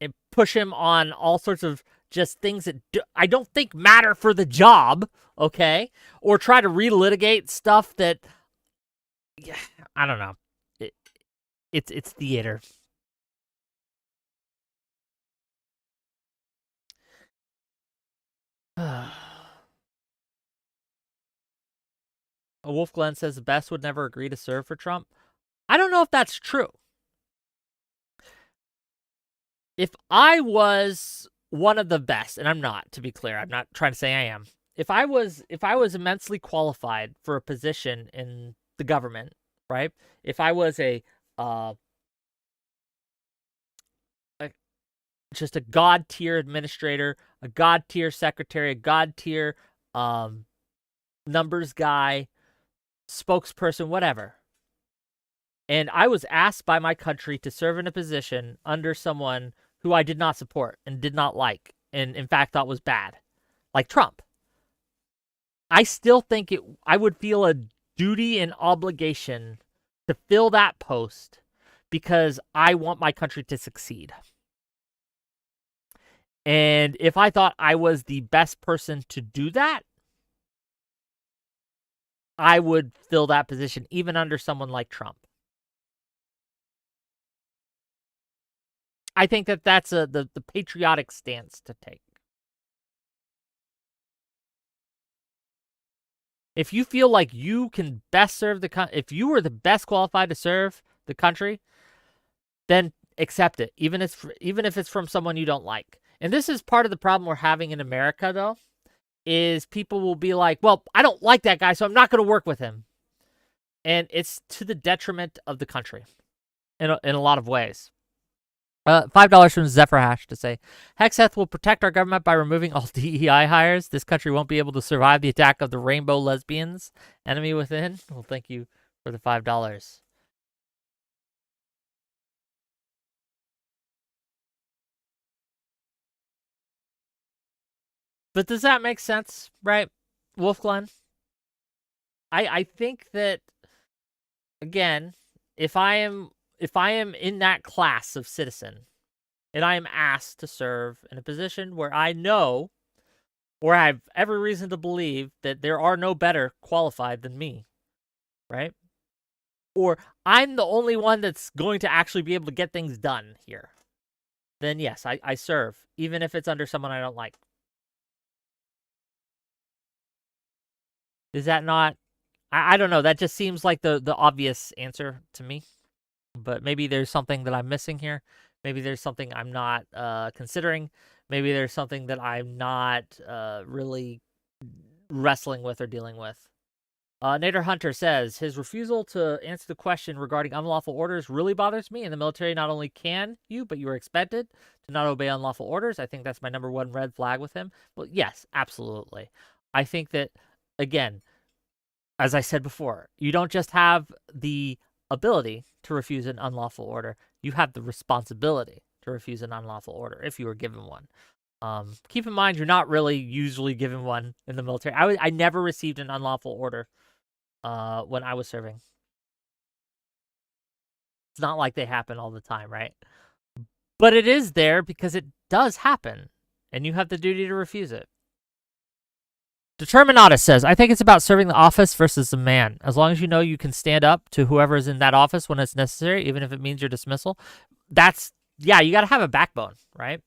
And push him on all sorts of just things that I don't think matter for the job. Okay, or try to relitigate stuff that. Yeah, I don't know. It's theater. Wolf Glenn says the best would never agree to serve for Trump. I don't know if that's true. If I was one of the best, and I'm not, to be clear, I'm not trying to say I am. If I was immensely qualified for a position in the government, right? If I was just a god tier administrator, a god tier secretary, a god tier numbers guy, spokesperson, whatever, and I was asked by my country to serve in a position under someone who I did not support and did not like, and in fact thought was bad, like Trump, I still think I would feel a duty and obligation to fill that post because I want my country to succeed. And if I thought I was the best person to do that, I would fill that position even under someone like Trump. I think that that's the patriotic stance to take. If you feel like you can best serve if you were the best qualified to serve the country, then accept it, even if it's from someone you don't like. And this is part of the problem we're having in America, though, is people will be like, well, I don't like that guy, so I'm not going to work with him. And it's to the detriment of the country in a lot of ways. $5 from Zephyr Hash to say, Hegseth will protect our government by removing all DEI hires. This country won't be able to survive the attack of the rainbow lesbians. Enemy within. Well, thank you for the $5. But does that make sense, right, Wolf Glenn? I think that, again, if I am in that class of citizen and I am asked to serve in a position where I know, or I have every reason to believe that there are no better qualified than me, right? Or I'm the only one that's going to actually be able to get things done here, then yes, I serve, even if it's under someone I don't like. Is that not? I don't know. That just seems like the obvious answer to me. But maybe there's something that I'm missing here. Maybe there's something I'm not considering. Maybe there's something that I'm not really wrestling with or dealing with. Nader Hunter says, his refusal to answer the question regarding unlawful orders really bothers me. In the military, not only can you, but you are expected to not obey unlawful orders. I think that's my number one red flag with him. Well, yes, absolutely. I think that, again, as I said before, you don't just have the ability to refuse an unlawful order. You have the responsibility to refuse an unlawful order if you were given one. Keep in mind, you're not really usually given one in the military. I never received an unlawful order when I was serving. It's not like they happen all the time, right? But it is there because it does happen, and you have the duty to refuse it. Determinata says, I think it's about serving the office versus the man. As long as you know you can stand up to whoever is in that office when it's necessary, even if it means your dismissal. You got to have a backbone, right?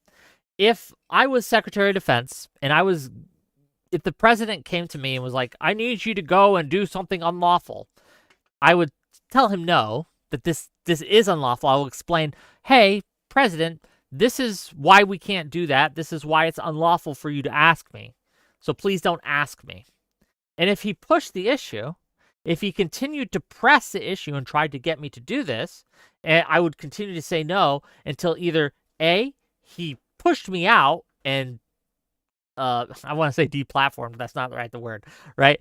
if I was Secretary of Defense and if the president came to me and was like, I need you to go and do something unlawful, I would tell him no, that this is unlawful. I will explain, hey, President, this is why we can't do that. This is why it's unlawful for you to ask me. So please don't ask me. And if he pushed the issue, if he continued to press the issue and tried to get me to do this, I would continue to say no until either A, he pushed me out and I want to say deplatformed. That's not the word, right?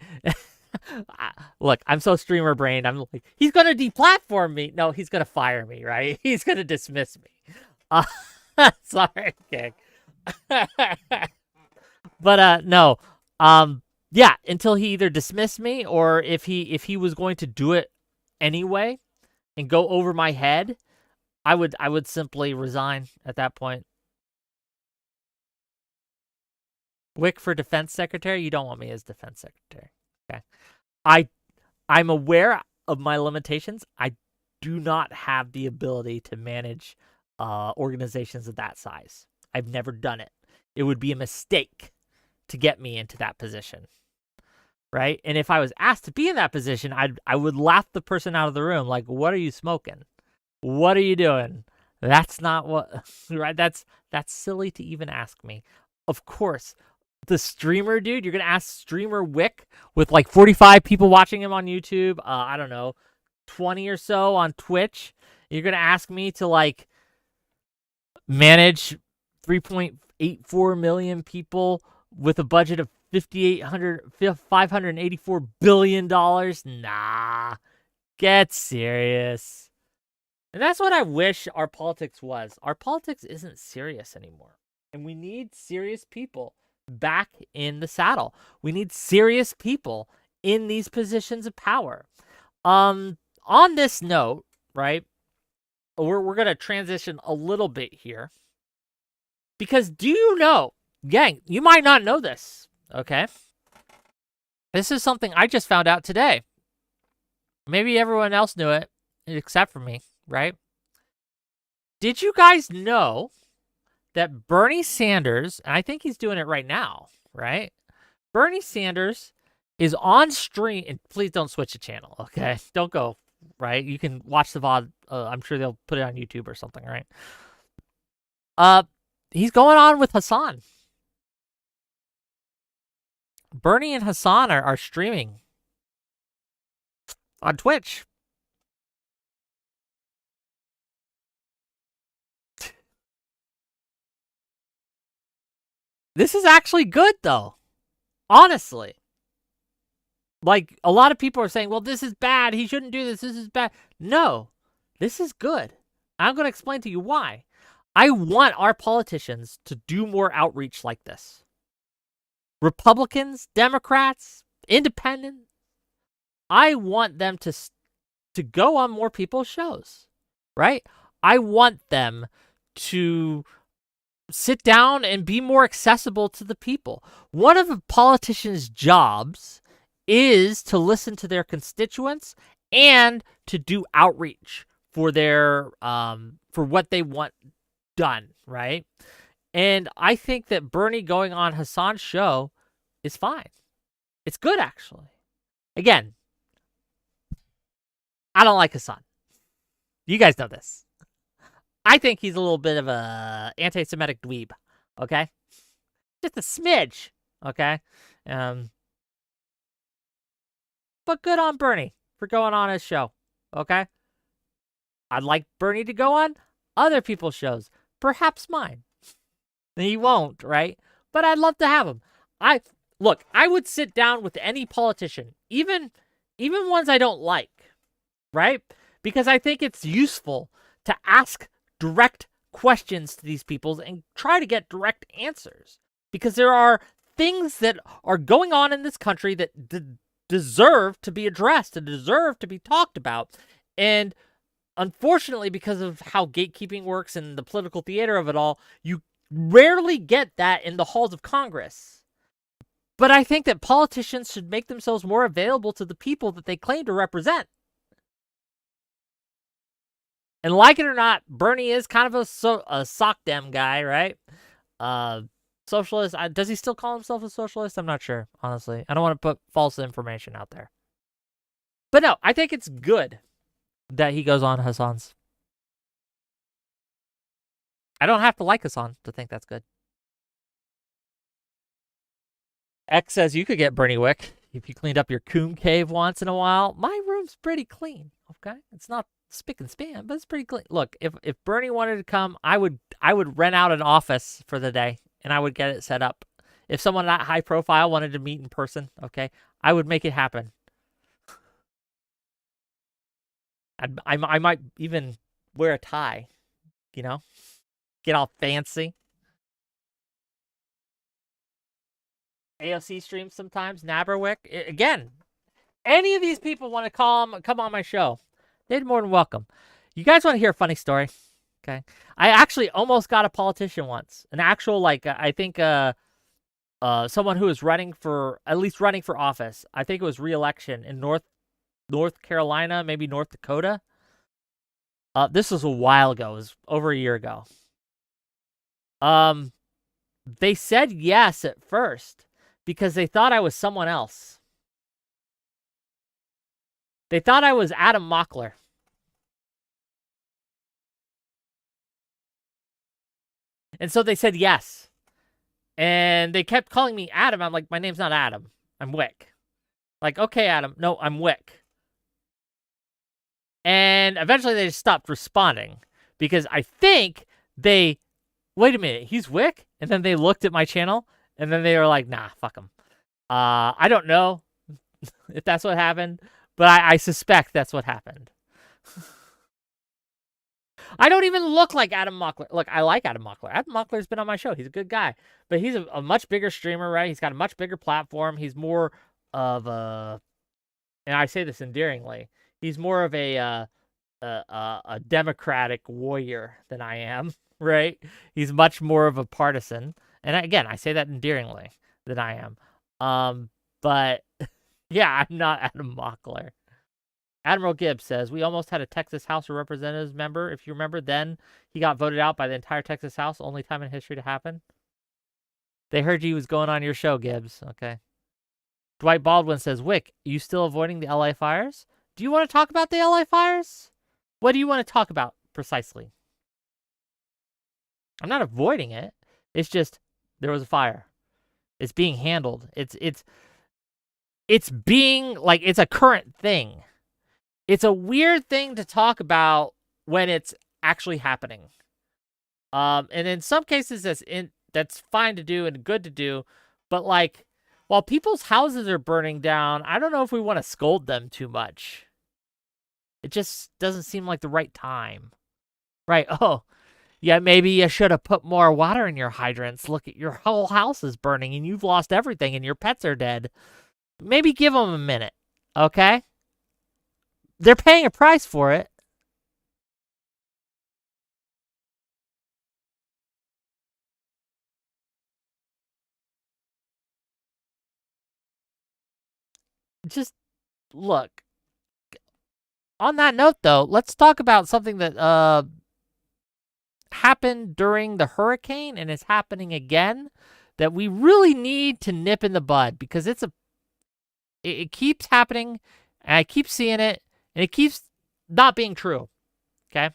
Look, I'm so streamer brained. I'm like, he's going to deplatform me. No, he's going to fire me, right? He's going to dismiss me. Sorry, Kick. But no. Yeah, until he either dismissed me or if he was going to do it anyway and go over my head, I would simply resign at that point. Wick for defense secretary? You don't want me as defense secretary. Okay. I'm aware of my limitations. I do not have the ability to manage organizations of that size. I've never done it. It would be a mistake to get me into that position. Right? And if I was asked to be in that position, I would laugh the person out of the room. Like, what are you smoking? What are you doing? That's not what, right? That's silly to even ask me. Of course, the streamer dude, you're going to ask streamer Wick with like 45 people watching him on YouTube. I don't know, 20 or so on Twitch. You're going to ask me to like manage 3.84 million people with a budget of $584 billion. Nah, get serious. And that's what I wish our politics was. Our politics isn't serious anymore. And we need serious people back in the saddle. We need serious people in these positions of power. On this note, right, we're going to transition a little bit here. Because do you know, gang, you might not know this, okay? This is something I just found out today. Maybe everyone else knew it, except for me, right? Did you guys know that Bernie Sanders, and I think he's doing it right now, right? Bernie Sanders is on stream, and please don't switch the channel, okay? Don't go, right? You can watch the VOD. I'm sure they'll put it on YouTube or something, right? He's going on with Hassan. Bernie and Hassan are streaming on Twitch. This is actually good, though. Honestly. Like, a lot of people are saying, well, this is bad. He shouldn't do this. This is bad. No, this is good. I'm going to explain to you why. I want our politicians to do more outreach like this. Republicans, Democrats, Independents. I want them to go on more people's shows, right? I want them to sit down and be more accessible to the people. One of a politician's jobs is to listen to their constituents and to do outreach for their for what they want done, right? And I think that Bernie going on Hassan's show is fine. It's good, actually. Again, I don't like Hassan. You guys know this. I think he's a little bit of a anti-Semitic dweeb, okay? Just a smidge, okay? But good on Bernie for going on his show, okay? I'd like Bernie to go on other people's shows, perhaps mine. He won't, right? But I'd love to have him. I would sit down with any politician, even ones I don't like, right? Because I think it's useful to ask direct questions to these people and try to get direct answers. Because there are things that are going on in this country that deserve to be addressed and deserve to be talked about. And unfortunately, because of how gatekeeping works and the political theater of it all, you rarely get that in the halls of Congress. But I think that politicians should make themselves more available to the people that they claim to represent. And like it or not, Bernie is kind of a sock dem guy, right? Socialist. Does he still call himself a socialist? I'm not sure, honestly. I don't want to put false information out there. But no, I think it's good that he goes on Hassan's. I don't have to like Hassan to think that's good. X says you could get Bernie Wick if you cleaned up your coon cave once in a while. My room's pretty clean, okay? It's not spick and span, but it's pretty clean. Look, if Bernie wanted to come, I would rent out an office for the day, and I would get it set up. If someone that high profile wanted to meet in person, okay, I would make it happen. I might even wear a tie, you know? Get all fancy. AOC streams sometimes. Naberwick. Again, any of these people want to come on my show, they're more than welcome. You guys want to hear a funny story? Okay. I actually almost got a politician once. An actual, I think someone who was running for office. I think it was re-election in North Carolina, maybe North Dakota. This was a while ago. It was over a year ago. They said yes at first because they thought I was someone else. They thought I was Adam Mockler. And so they said yes. And they kept calling me Adam. I'm like, my name's not Adam. I'm Wick. Like, okay, Adam. No, I'm Wick. And eventually they just stopped responding because I think they, wait a minute, he's Wick? And then they looked at my channel and then they were like, nah, fuck him. I don't know if that's what happened, but I suspect that's what happened. I don't even look like Adam Mockler. Look, I like Adam Mockler. Adam Mockler's been on my show. He's a good guy. But he's a much bigger streamer, right? He's got a much bigger platform. He's more of a, and I say this endearingly, he's more of a democratic warrior than I am, right? He's much more of a partisan. And again, I say that endearingly than I am. But yeah, I'm not Adam Mockler. Admiral Gibbs says, we almost had a Texas House of Representatives member. If you remember, then he got voted out by the entire Texas House. Only time in history to happen. They heard you was going on your show, Gibbs. Okay. Dwight Baldwin says, Wick, you still avoiding the LA fires? Do you want to talk about the LA fires? What do you want to talk about precisely? I'm not avoiding it. It's just there was a fire. It's being handled. It's being like it's a current thing. It's a weird thing to talk about when it's actually happening. And in some cases that's fine to do and good to do, but like while people's houses are burning down, I don't know if we want to scold them too much. It just doesn't seem like the right time. Right? Oh, yeah, maybe you should have put more water in your hydrants. Look, at your whole house is burning and you've lost everything and your pets are dead. Maybe give them a minute, okay? They're paying a price for it. Just look. On that note, though, let's talk about something that happened during the hurricane and is happening again that we really need to nip in the bud because it keeps happening and I keep seeing it and it keeps not being true. Okay.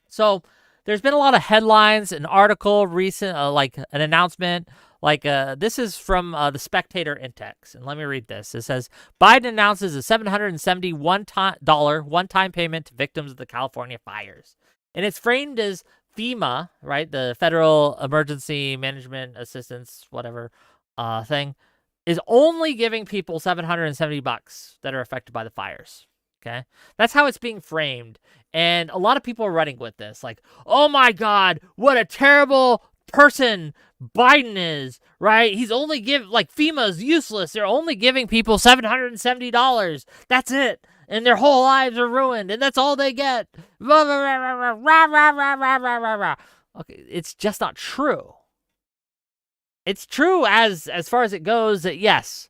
So there's been a lot of headlines, an article recent, like an announcement, like this is from the Spectator Index. And let me read this. It says, Biden announces a $771 one-time payment to victims of the California fires. And it's framed as FEMA, right? The Federal Emergency Management Assistance, whatever thing, is only giving people $770 that are affected by the fires. Okay, that's how it's being framed. And a lot of people are running with this. Like, oh my God, what a terrible person Biden is, right? He's only FEMA's useless. They're only giving people $770. That's it. And their whole lives are ruined. And that's all they get. Okay, it's just not true. It's true as far as it goes that yes,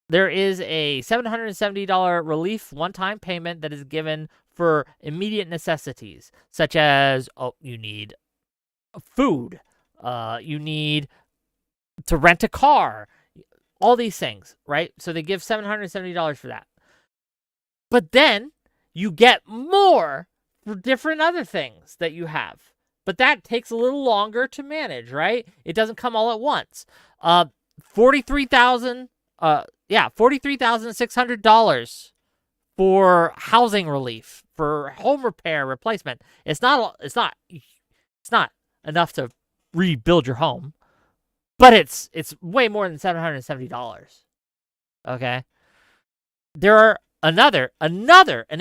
there is a $770 relief one-time payment that is given for immediate necessities, such as, you need food, You need to rent a car. All these things, right? So they give $770 for that. But then you get more for different other things that you have. But that takes a little longer to manage, right? It doesn't come all at once. $43,600 for housing relief, for home repair replacement. It's not enough to rebuild your home, but it's way more than $770. Okay? There are an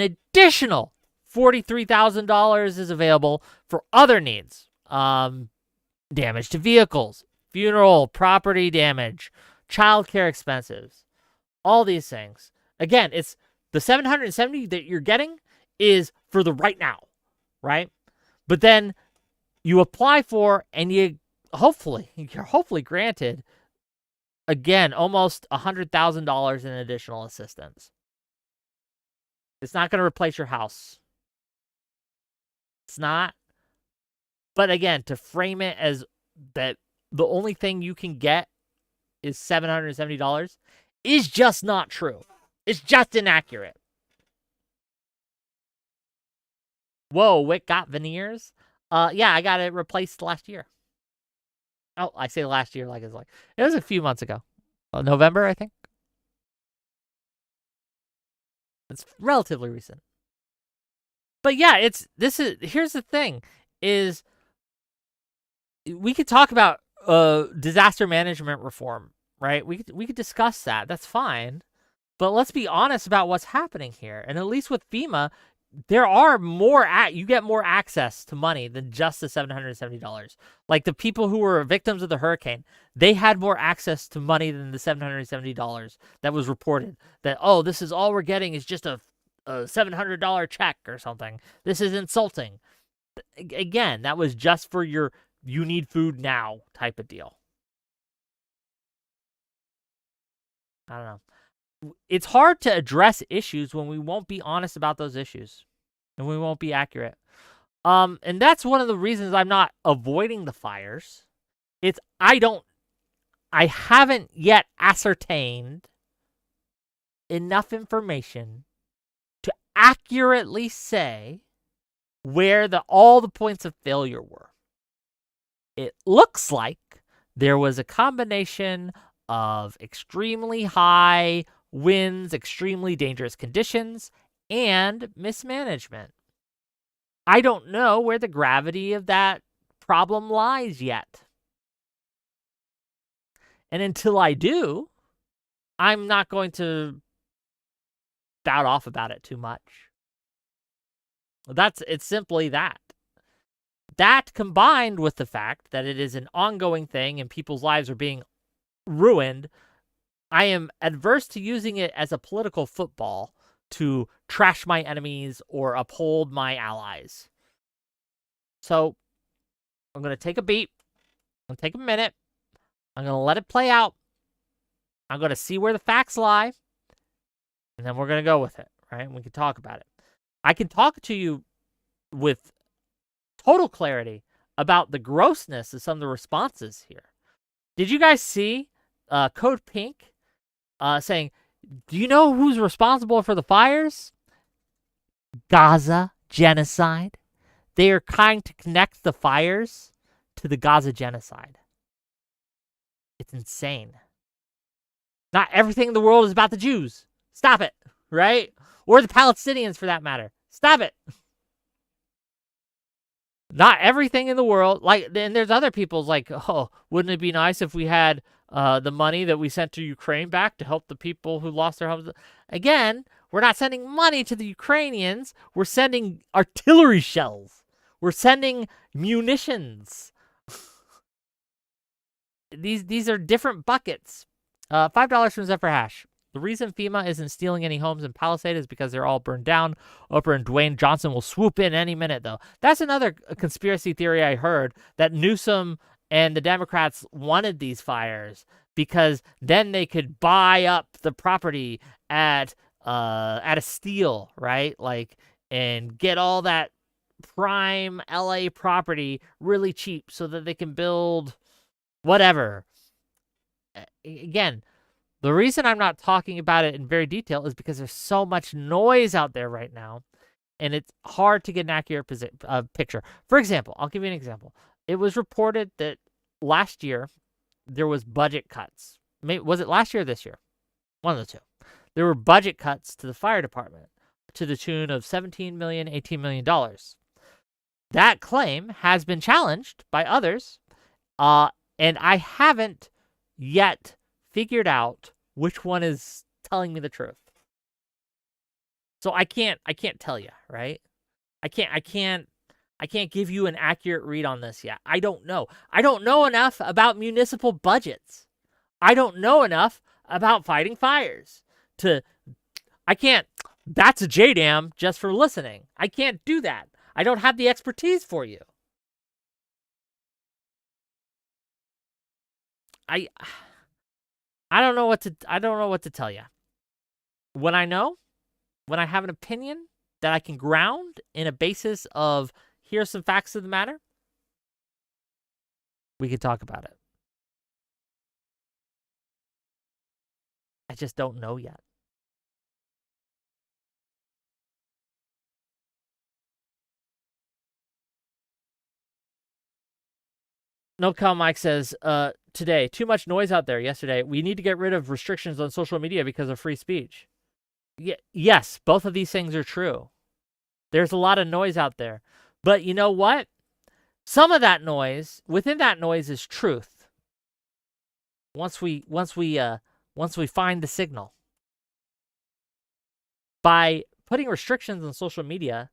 additional $43,000 is available for other needs. Damage to vehicles, funeral, property damage, childcare expenses, all these things. Again, it's the $770 that you're getting is for the right now, right? But then you apply for and you're hopefully granted, again, almost $100,000 in additional assistance. It's not going to replace your house. It's not. But again, to frame it as that the only thing you can get is $770 is just not true. It's just inaccurate. Whoa, Wick got veneers? Yeah, I got it replaced last year. Oh, I say last year it was a few months ago. November, I think. It's relatively recent. But yeah, here's the thing is we could talk about disaster management reform, right? We could discuss that. That's fine. But let's be honest about what's happening here. And at least with FEMA, there are you get more access to money than just the $770. Like the people who were victims of the hurricane, they had more access to money than the $770 that was reported. That, oh, this is all we're getting is just a $700 check or something. This is insulting. Again, that was just for you need food now type of deal. I don't know. It's hard to address issues when we won't be honest about those issues and we won't be accurate. And that's one of the reasons I'm not avoiding the fires. I haven't yet ascertained enough information to accurately say where all the points of failure were. It looks like there was a combination of extremely high winds, extremely dangerous conditions, and mismanagement. I don't know where the gravity of that problem lies yet. And until I do, I'm not going to spout off about it too much. It's simply that. That combined with the fact that it is an ongoing thing and people's lives are being ruined, I am adverse to using it as a political football to trash my enemies or uphold my allies. So I'm going to take a beat. I'm going to take a minute. I'm going to let it play out. I'm going to see where the facts lie. And then we're going to go with it, right? And we can talk about it. I can talk to you with total clarity about the grossness of some of the responses here. Did you guys see Code Pink saying, do you know who's responsible for the fires? Gaza genocide. They are trying to connect the fires to the Gaza genocide. It's insane. Not everything in the world is about the Jews. Stop it, right? Or the Palestinians for that matter. Stop it. Not everything in the world, and there's other people's oh, wouldn't it be nice if we had the money that we sent to Ukraine back to help the people who lost their homes? Again, we're not sending money to the Ukrainians. We're sending artillery shells. We're sending munitions. These are different buckets. $5 from Zephyr Hash. The reason FEMA isn't stealing any homes in Palisade is because they're all burned down. Oprah and Dwayne Johnson will swoop in any minute, though. That's another conspiracy theory I heard, that Newsom and the Democrats wanted these fires because then they could buy up the property at a steal, right? And get all that prime LA property really cheap so that they can build whatever. Again, the reason I'm not talking about it in very detail is because there's so much noise out there right now, and it's hard to get an accurate picture. For example, I'll give you an example. It was reported that last year there was budget cuts. Was it last year or this year? One of the two. There were budget cuts to the fire department to the tune of $17 million, $18 million. That claim has been challenged by others, and I haven't yet figured out which one is telling me the truth. So I can't tell you, right? I can't give you an accurate read on this yet. I don't know. I don't know enough about municipal budgets. I don't know enough about fighting fires that's a JDAM just for listening. I can't do that. I don't have the expertise for you. I don't know what to tell you. When I have an opinion that I can ground in a basis of here's some facts of the matter, we can talk about it. I just don't know yet. No Cal Mike says, today, too much noise out there yesterday. We need to get rid of restrictions on social media because of free speech. Yes, both of these things are true. There's a lot of noise out there. But you know what? Some of that noise, within that noise is truth. Once we find the signal. By putting restrictions on social media,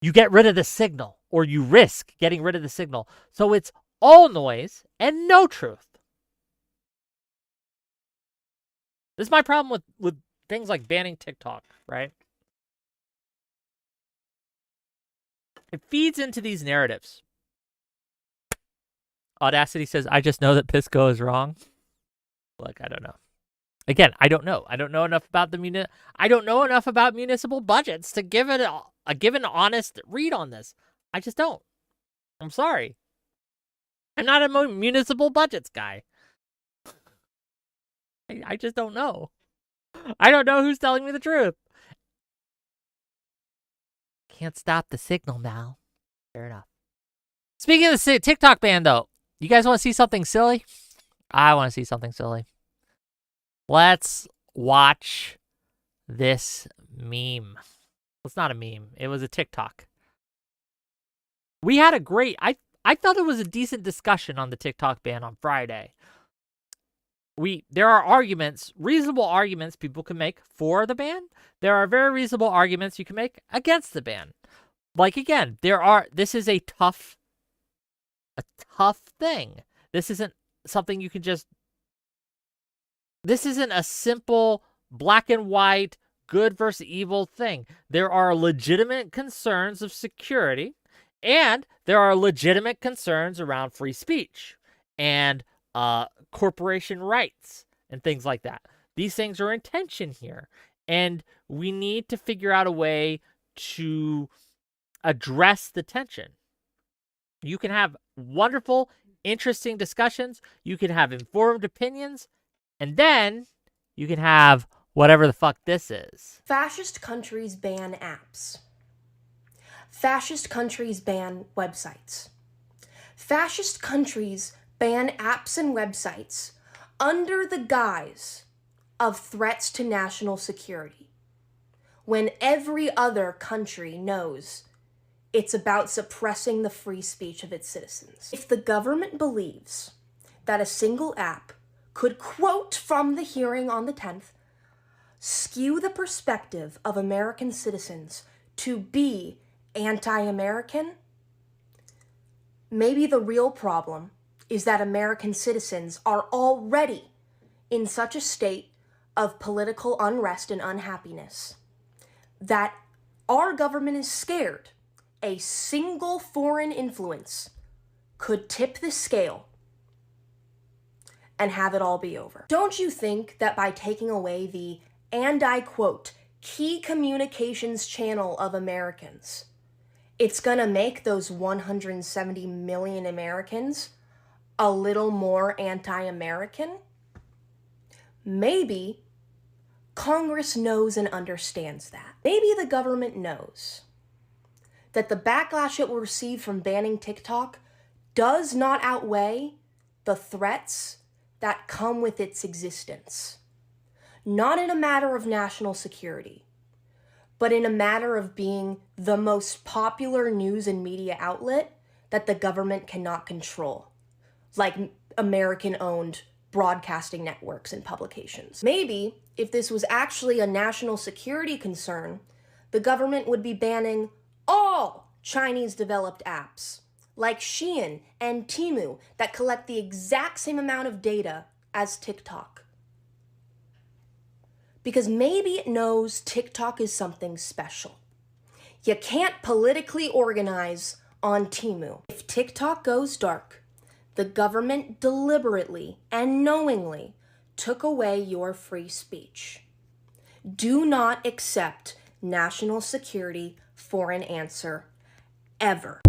you get rid of the signal, or you risk getting rid of the signal. So it's all noise and no truth. This is my problem with things like banning TikTok, right? It feeds into these narratives. Audacity says, I just know that Pisco is wrong. Look, I don't know. Again, I don't know. I don't know enough about I don't know enough about municipal budgets to give it give an honest read on this. I just don't. I'm sorry. I'm not a municipal budgets guy. I just don't know. I don't know who's telling me the truth. Can't stop the signal now. Fair enough. Speaking of the TikTok ban, though, you guys want to see something silly? I want to see something silly. Let's watch this meme. It's not a meme. It was a TikTok. We had a great... I thought it was a decent discussion on the TikTok ban on Friday. There are arguments, reasonable arguments people can make for the ban. There are very reasonable arguments you can make against the ban. Like, again, this is a tough thing. This isn't something you can just... This isn't a simple black and white, good versus evil thing. There are legitimate concerns of security, and there are legitimate concerns around free speech and corporation rights and things like that. These things are in tension here, and we need to figure out a way to address the tension. You can have wonderful, interesting discussions. You can have informed opinions. And then you can have whatever the fuck this is. Fascist countries ban apps. Fascist countries ban websites. Fascist countries ban apps and websites under the guise of threats to national security, when every other country knows it's about suppressing the free speech of its citizens. If the government believes that a single app could, quote from the hearing on the 10th, skew the perspective of American citizens to be anti-American, maybe the real problem is that American citizens are already in such a state of political unrest and unhappiness that our government is scared a single foreign influence could tip the scale and have it all be over. Don't you think that by taking away the, and I quote, key communications channel of Americans, it's going to make those 170 million Americans a little more anti-American? Maybe Congress knows and understands that. Maybe the government knows that the backlash it will receive from banning TikTok does not outweigh the threats that come with its existence. Not in a matter of national security, but in a matter of being the most popular news and media outlet that the government cannot control, like American-owned broadcasting networks and publications. Maybe, if this was actually a national security concern, the government would be banning all Chinese-developed apps, like Shein and Temu, that collect the exact same amount of data as TikTok. Because maybe it knows TikTok is something special. You can't politically organize on Temu. If TikTok goes dark, the government deliberately and knowingly took away your free speech. Do not accept national security for an answer, ever.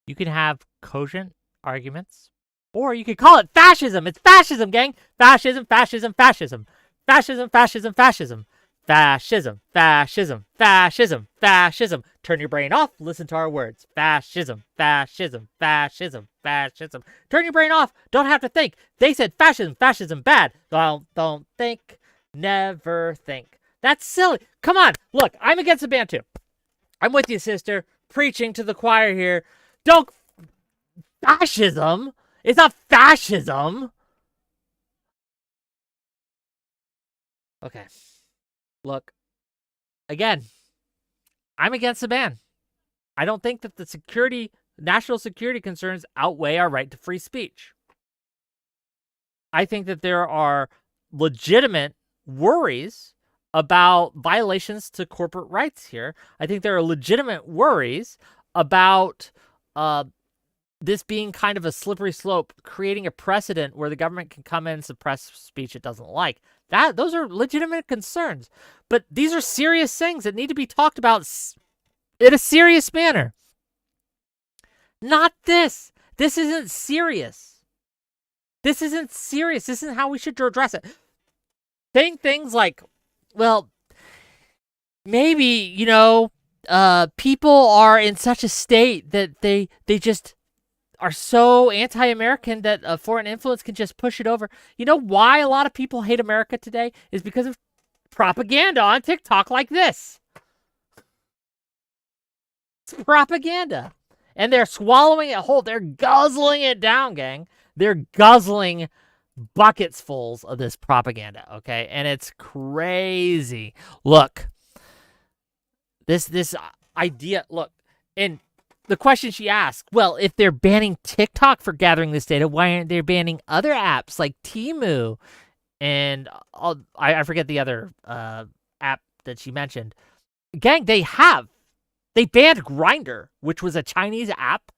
You can have cogent arguments, or you could call it fascism. It's fascism, gang. Fascism, fascism, fascism. Fascism, fascism, fascism. Fascism, fascism, fascism, fascism. Turn your brain off, listen to our words. Fascism, fascism, fascism, fascism. Turn your brain off, don't have to think. They said fascism, fascism bad. Don't think, never think. That's silly. Come on, look, I'm against the ban too. I'm with you, sister. Preaching to the choir here. Don't... Fascism? It's not fascism. Okay. Look, again, I'm against the ban. I don't think that the national security concerns outweigh our right to free speech. I think that there are legitimate worries about violations to corporate rights here. I think there are legitimate worries about this being kind of a slippery slope, creating a precedent where the government can come in and suppress speech it doesn't like. Those are legitimate concerns. But these are serious things that need to be talked about in a serious manner. Not this. This isn't serious. This isn't serious. This isn't how we should address it. Saying things like, well, maybe, people are in such a state that they just are so anti-American that a foreign influence can just push it over. You know why a lot of people hate America today? Is because of propaganda on TikTok like this. It's propaganda. And they're swallowing it whole. They're guzzling it down, gang. They're guzzling buckets fulls of this propaganda, okay? And it's crazy. Look, this idea, look, and the question she asked, well, if they're banning TikTok for gathering this data, why aren't they banning other apps like Temu? And I forget the other app that she mentioned. Gang, they banned Grindr, which was a Chinese app,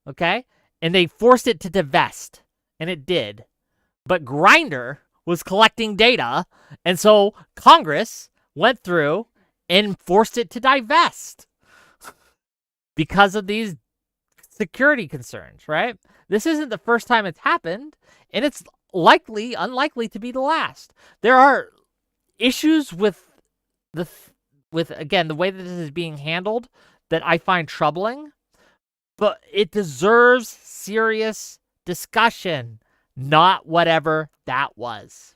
okay? And they forced it to divest, and it did. But Grindr was collecting data, and so Congress went through and forced it to divest because of these security concerns, right? This isn't the first time it's happened, and it's unlikely to be the last. There are issues with again, the way that this is being handled that I find troubling, but it deserves serious discussion, not whatever that was.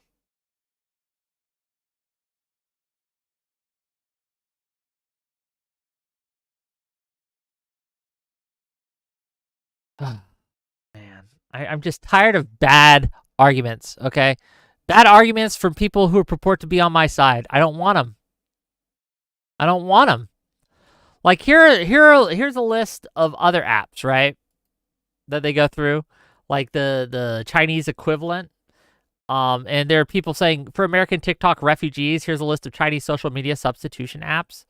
Man, I'm just tired of bad arguments, okay? Bad arguments from people who purport to be on my side. I don't want them. I don't want them. Like, here's a list of other apps, right, that they go through, like the Chinese equivalent. And there are people saying, for American TikTok refugees, here's a list of Chinese social media substitution apps.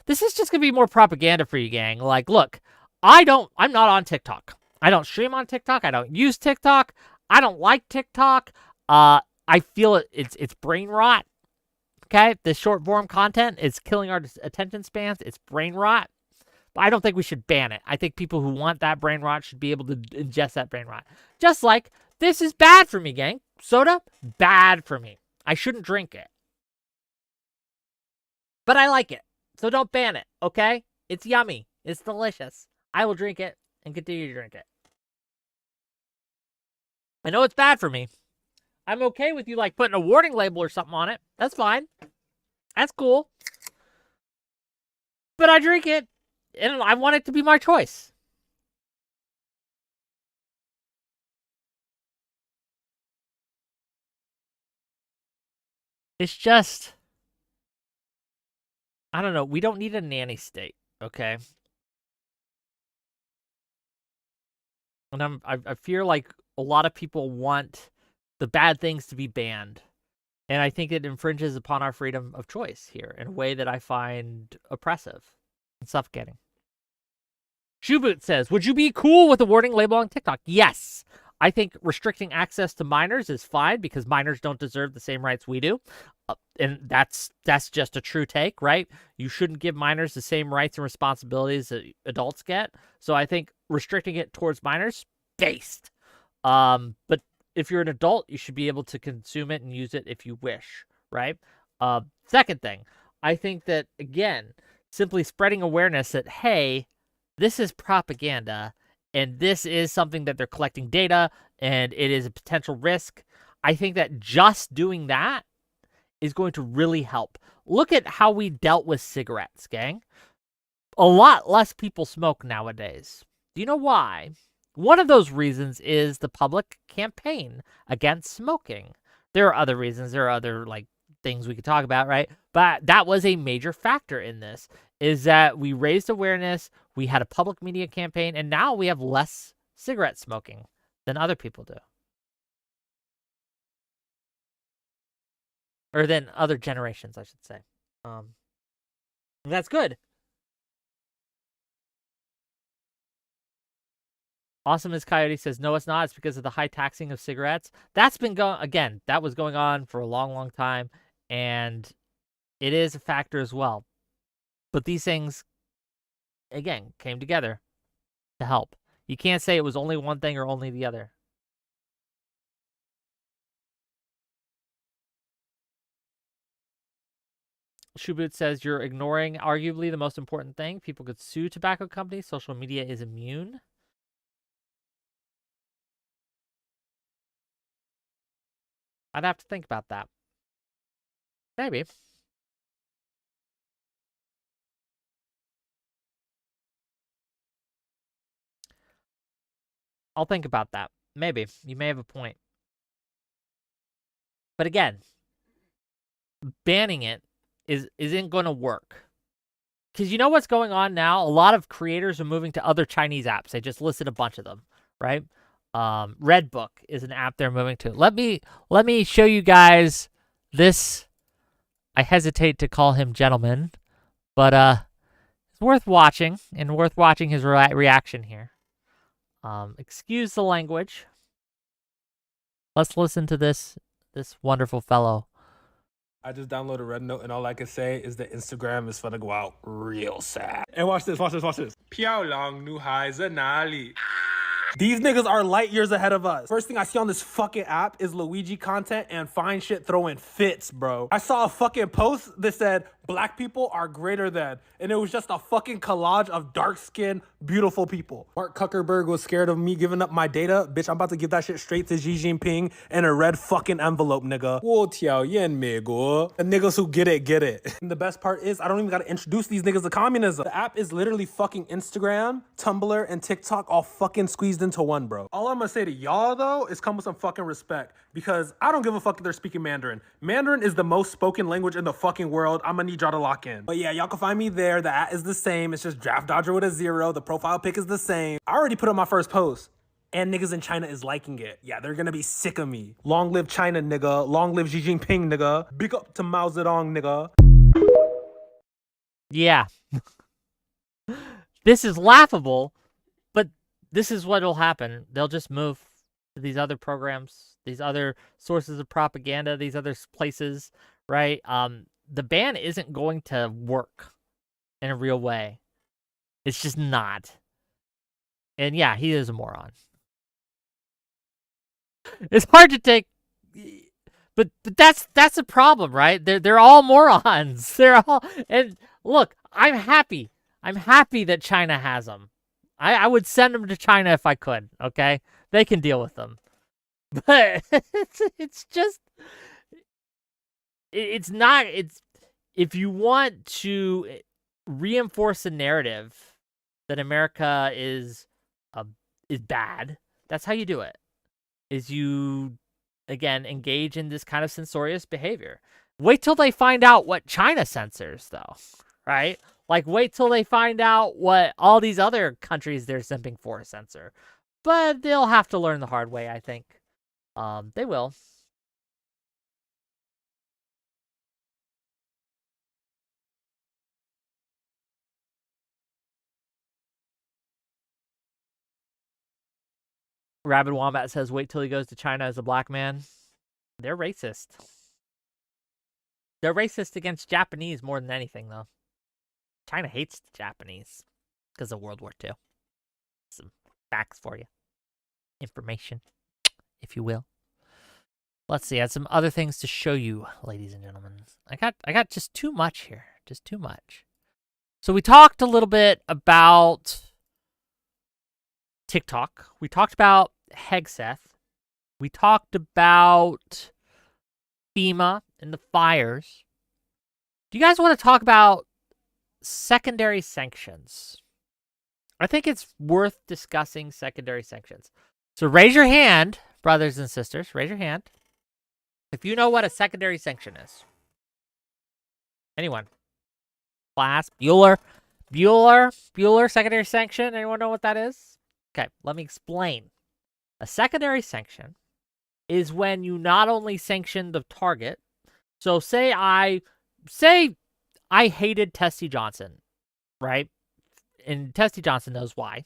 This is just going to be more propaganda for you, gang. Like, look, I'm not on TikTok. I don't stream on TikTok. I don't use TikTok. I don't like TikTok. I feel it's brain rot. Okay, this short form content is killing our attention spans. It's brain rot. But I don't think we should ban it. I think people who want that brain rot should be able to ingest that brain rot. Just like this is bad for me, gang. Soda, bad for me. I shouldn't drink it. But I like it. So don't ban it, okay? It's yummy. It's delicious. I will drink it and continue to drink it. I know it's bad for me. I'm okay with you like putting a warning label or something on it. That's fine. That's cool. But I drink it, and I want it to be my choice. It's just, I don't know. We don't need a nanny state, okay? And I fear like a lot of people want the bad things to be banned. And I think it infringes upon our freedom of choice here in a way that I find oppressive and suffocating. Shoeboot says, would you be cool with a warning label on TikTok? Yes. I think restricting access to minors is fine because minors don't deserve the same rights we do. And that's just a true take, right? You shouldn't give minors the same rights and responsibilities that adults get. So I think restricting it towards minors, based. But if you're an adult, you should be able to consume it and use it if you wish, right? Second thing, I think that, again, simply spreading awareness that, hey, this is propaganda, and this is something that they're collecting data, and it is a potential risk. I think that just doing that is going to really help. Look at how we dealt with cigarettes, gang. A lot less people smoke nowadays. Do you know why? One of those reasons is the public campaign against smoking. There are other reasons. There are other things we could talk about, right? But that was a major factor in this, is that we raised awareness, we had a public media campaign, and now we have less cigarette smoking than other people do. Or than other generations, I should say. That's good. Awesome as Coyote says, no, it's not. It's because of the high taxing of cigarettes. That's been going, again, that was going on for a long, long time. And it is a factor as well. But these things, again, came together to help. You can't say it was only one thing or only the other. Shubut says, you're ignoring arguably the most important thing. People could sue tobacco companies. Social media is immune. I'd have to think about that. Maybe. I'll think about that. Maybe. You may have a point. But again, banning it isn't going to work. Because you know what's going on now? A lot of creators are moving to other Chinese apps. I just listed a bunch of them, right? Redbook is an app they're moving to. Let me show you guys this. I hesitate to call him gentleman, but it's worth watching and worth watching his reaction here. Excuse the language. Let's listen to this wonderful fellow. I just downloaded Red Note, and all I can say is that Instagram is gonna go out real sad. And watch this. 漂亮女孩在哪里? These niggas are light years ahead of us. First thing I see on this fucking app is Luigi content and fine shit throwing fits, bro. I saw a fucking post that said, black people are greater than, and it was just a fucking collage of dark-skinned, beautiful people. Mark Zuckerberg was scared of me giving up my data. Bitch, I'm about to give that shit straight to Xi Jinping in a red fucking envelope, nigga. 我讨厌美国. The niggas who get it, get it. And the best part is, I don't even gotta introduce these niggas to communism. The app is literally fucking Instagram, Tumblr, and TikTok all fucking squeezed into one, bro. All I'm gonna say to y'all, though, is come with some fucking respect, because I don't give a fuck if they're speaking Mandarin. Mandarin is the most spoken language in the fucking world. I'm gonna need y'all to lock in. But yeah, y'all can find me there. The at is the same. It's just Draft Dodger with a 0. The profile pic is the same. I already put up my first post, and niggas in China is liking it. Yeah, they're gonna be sick of me. Long live China, nigga. Long live Xi Jinping, nigga. Big up to Mao Zedong, nigga. Yeah. This is laughable, but this is what'll happen. They'll just move to these other programs, these other sources of propaganda, these other places, right? the ban isn't going to work in a real way. It's just not. And yeah, he is a moron. It's hard to take, but that's the problem, right? They're all morons. They're all, and look, I'm happy that China has them. I would send them to China if I could. Okay, they can deal with them. But it's just, it's not. It's, if you want to reinforce the narrative that America is bad, that's how you do it. Is you, again, engage in this kind of censorious behavior. Wait till they find out what China censors, though, right? Like, wait till they find out what all these other countries they're simping for censor. But they'll have to learn the hard way, I think. They will. Rabid Wombat says, wait till he goes to China as a black man. They're racist. They're racist against Japanese more than anything, though. China hates the Japanese because of World War II. Some facts for you. Information, if you will. Let's see. I had some other things to show you, ladies and gentlemen. I got just too much here. Just too much. So we talked a little bit about TikTok. We talked about Hegseth. We talked about FEMA and the fires. Do you guys want to talk about secondary sanctions? I think it's worth discussing secondary sanctions. So raise your hand, brothers and sisters. Raise your hand if you know what a secondary sanction is. Anyone? Class? Bueller, secondary sanction. Anyone know what that is? Okay, let me explain. A secondary sanction is when you not only sanction the target. So say I hated Tessie Johnson, right? And Tessie Johnson knows why.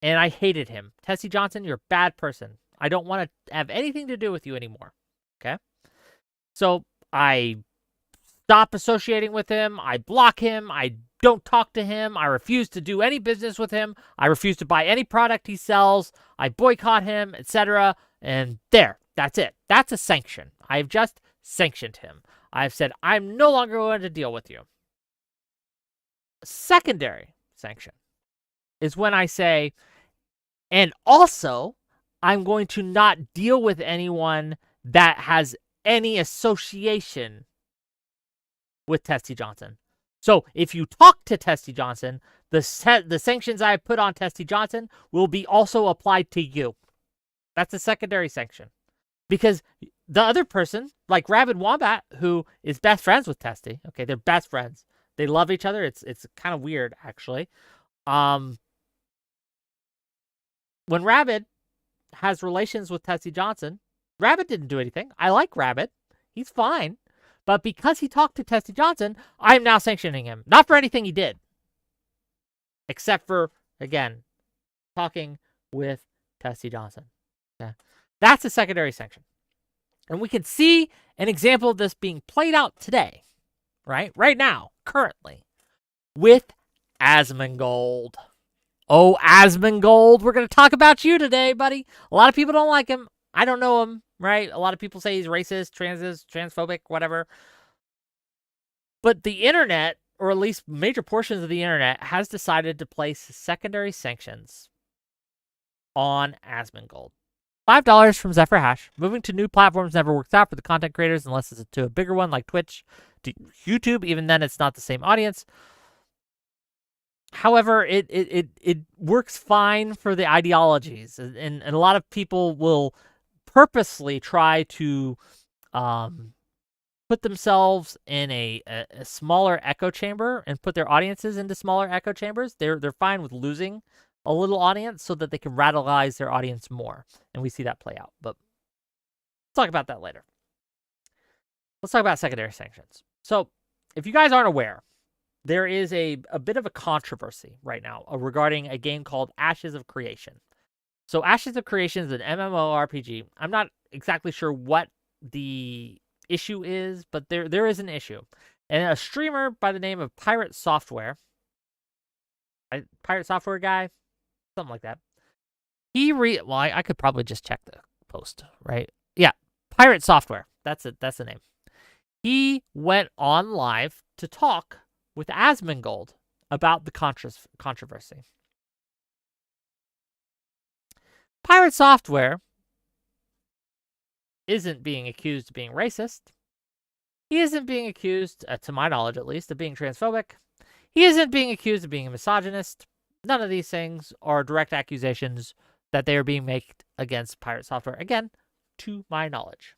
And I hated him. Tessie Johnson, you're a bad person. I don't want to have anything to do with you anymore. Okay? So I stop associating with him. I block him. I don't talk to him. I refuse to do any business with him. I refuse to buy any product he sells. I boycott him, etc. And there, that's it. That's a sanction. I've just sanctioned him. I've said, I'm no longer going to deal with you. Secondary sanction is when I say, and also, I'm going to not deal with anyone that has any association with Tessie Johnson. So if you talk to Tessie Johnson, the sanctions I put on Tessie Johnson will be also applied to you. That's a secondary sanction. Because the other person, like Rabid Wombat, who is best friends with Tessie, okay, they're best friends. They love each other. It's kind of weird, actually. When Rabid has relations with Tessie Johnson, Rabid didn't do anything. I like Rabid. He's fine. But because he talked to Tessie Johnson, I am now sanctioning him. Not for anything he did. Except for, again, talking with Tessie Johnson. Okay? That's a secondary sanction. And we can see an example of this being played out today. Right? Right now. Currently. With Asmongold. Oh, Asmongold. We're going to talk about you today, buddy. A lot of people don't like him. I don't know him, right? A lot of people say he's racist, transphobic, whatever. But the internet, or at least major portions of the internet, has decided to place secondary sanctions on Asmongold. $5 from Zephyr Hash. Moving to new platforms never works out for the content creators unless it's to a bigger one like Twitch, to YouTube. Even then, it's not the same audience. However, it works fine for the ideologies, and a lot of people will purposely try to put themselves in a smaller echo chamber and put their audiences into smaller echo chambers. They're fine with losing a little audience so that they can radicalize their audience more, and we see that play out. But let's talk about that later. Let's talk about secondary sanctions. So, if you guys aren't aware, there is a bit of a controversy right now regarding a game called Ashes of Creation. So Ashes of Creation is an MMORPG. I'm not exactly sure what the issue is, but there is an issue. And a streamer by the name of Pirate Software, Pirate Software guy, something like that. I could probably just check the post, right? Yeah, Pirate Software. That's it. That's the name. He went on live to talk with Asmongold about the controversy. Pirate Software isn't being accused of being racist. He isn't being accused, to my knowledge at least, of being transphobic. He isn't being accused of being a misogynist. None of these things are direct accusations that they are being made against Pirate Software. Again, to my knowledge.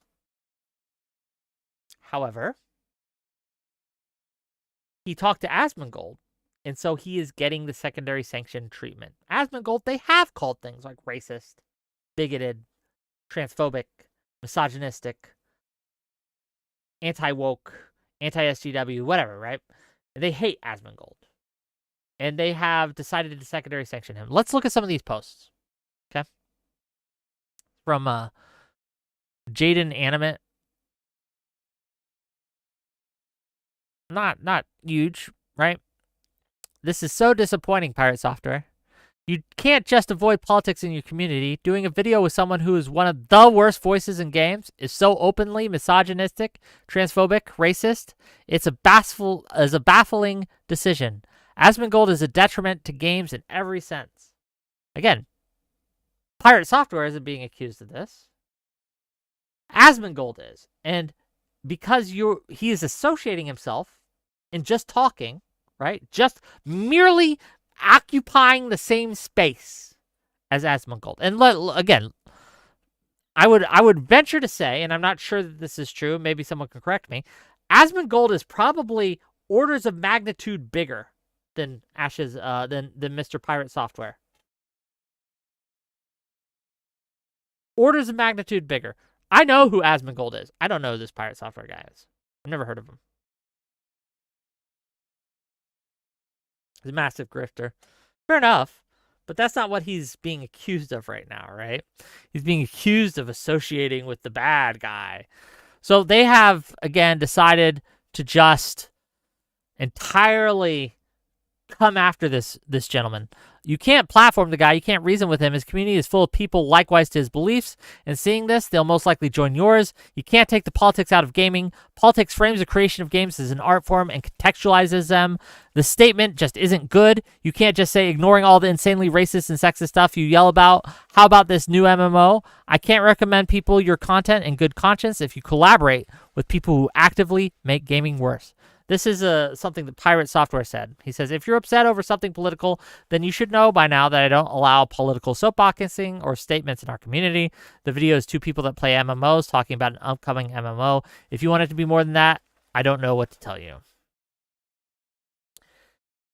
However, he talked to Asmongold, and so he is getting the secondary sanction treatment. Asmongold, they have called things like racist, bigoted, transphobic, misogynistic, anti-woke, anti-SGW, whatever, right? They hate Asmongold. And they have decided to secondary sanction him. Let's look at some of these posts. Okay? From Jaden Animate. Not huge, right? This is so disappointing, Pirate Software. You can't just avoid politics in your community. Doing a video with someone who is one of the worst voices in games is so openly misogynistic, transphobic, racist. It's a baffling decision. Asmongold is a detriment to games in every sense. Again, Pirate Software isn't being accused of this. Asmongold is. And because he is associating himself in just talking, right? Just merely occupying the same space as Asmongold. And again, I would venture to say, and I'm not sure that this is true, maybe someone can correct me, Asmongold is probably orders of magnitude bigger than than Mr. Pirate Software. Orders of magnitude bigger. I know who Asmongold is. I don't know who this Pirate Software guy is. I've never heard of him. He's a massive grifter. Fair enough, but that's not what he's being accused of right now, right? He's being accused of associating with the bad guy. So they have, again, decided to just entirely come after this gentleman. You can't platform the guy. You can't reason with him. His community is full of people likewise to his beliefs, and seeing this, they'll most likely join yours. You can't take the politics out of gaming. Politics frames the creation of games as an art form and contextualizes them. The statement just isn't good. You can't just say, ignoring all the insanely racist and sexist stuff you yell about. How about this new MMO? I can't recommend people your content in good conscience if you collaborate with people who actively make gaming worse. This is something that Pirate Software said. He says, if you're upset over something political, then you should know by now that I don't allow political soapboxing or statements in our community. The video is two people that play MMOs talking about an upcoming MMO. If you want it to be more than that, I don't know what to tell you.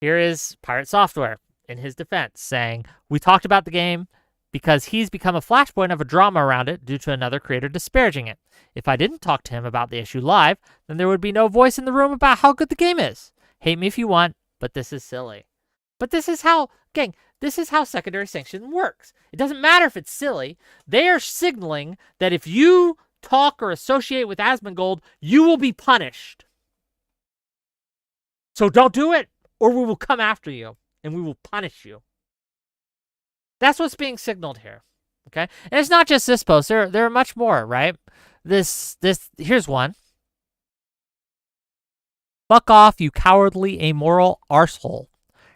Here is Pirate Software in his defense saying, we talked about the game because he's become a flashpoint of a drama around it due to another creator disparaging it. If I didn't talk to him about the issue live, then there would be no voice in the room about how good the game is. Hate me if you want, but this is silly. But this is how, gang, this is how secondary sanction works. It doesn't matter if it's silly. They are signaling that if you talk or associate with Asmongold, you will be punished. So don't do it, or we will come after you, and we will punish you. That's what's being signaled here, okay? And it's not just this post. There are much more, right? Here's one. Fuck off, you cowardly, amoral arsehole.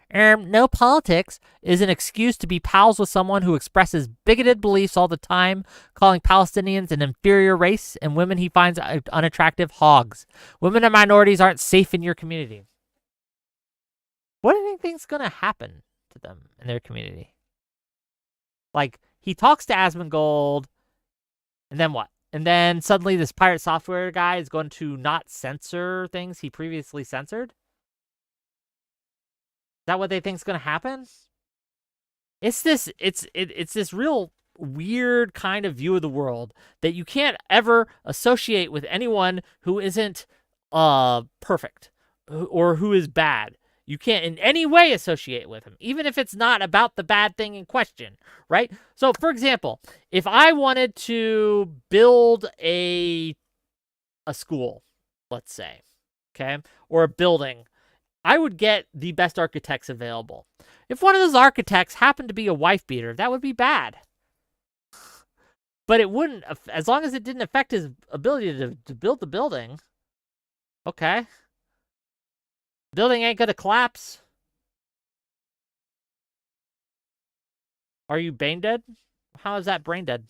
No politics is an excuse to be pals with someone who expresses bigoted beliefs all the time, calling Palestinians an inferior race and women he finds unattractive hogs. Women and minorities aren't safe in your community. What do you think's going to happen to them in their community? Like, he talks to Asmongold, and then what? And then suddenly this Pirate Software guy is going to not censor things he previously censored? Is that what they think is going to happen? It's this real weird kind of view of the world that you can't ever associate with anyone who isn't perfect or who is bad. You can't in any way associate with him, even if it's not about the bad thing in question, right? So, for example, if I wanted to build a school, let's say, okay, or a building, I would get the best architects available. If one of those architects happened to be a wife beater, that would be bad. But it wouldn't, as long as it didn't affect his ability to build the building. Okay. Building ain't gonna collapse. Are you brain dead? How is that brain dead?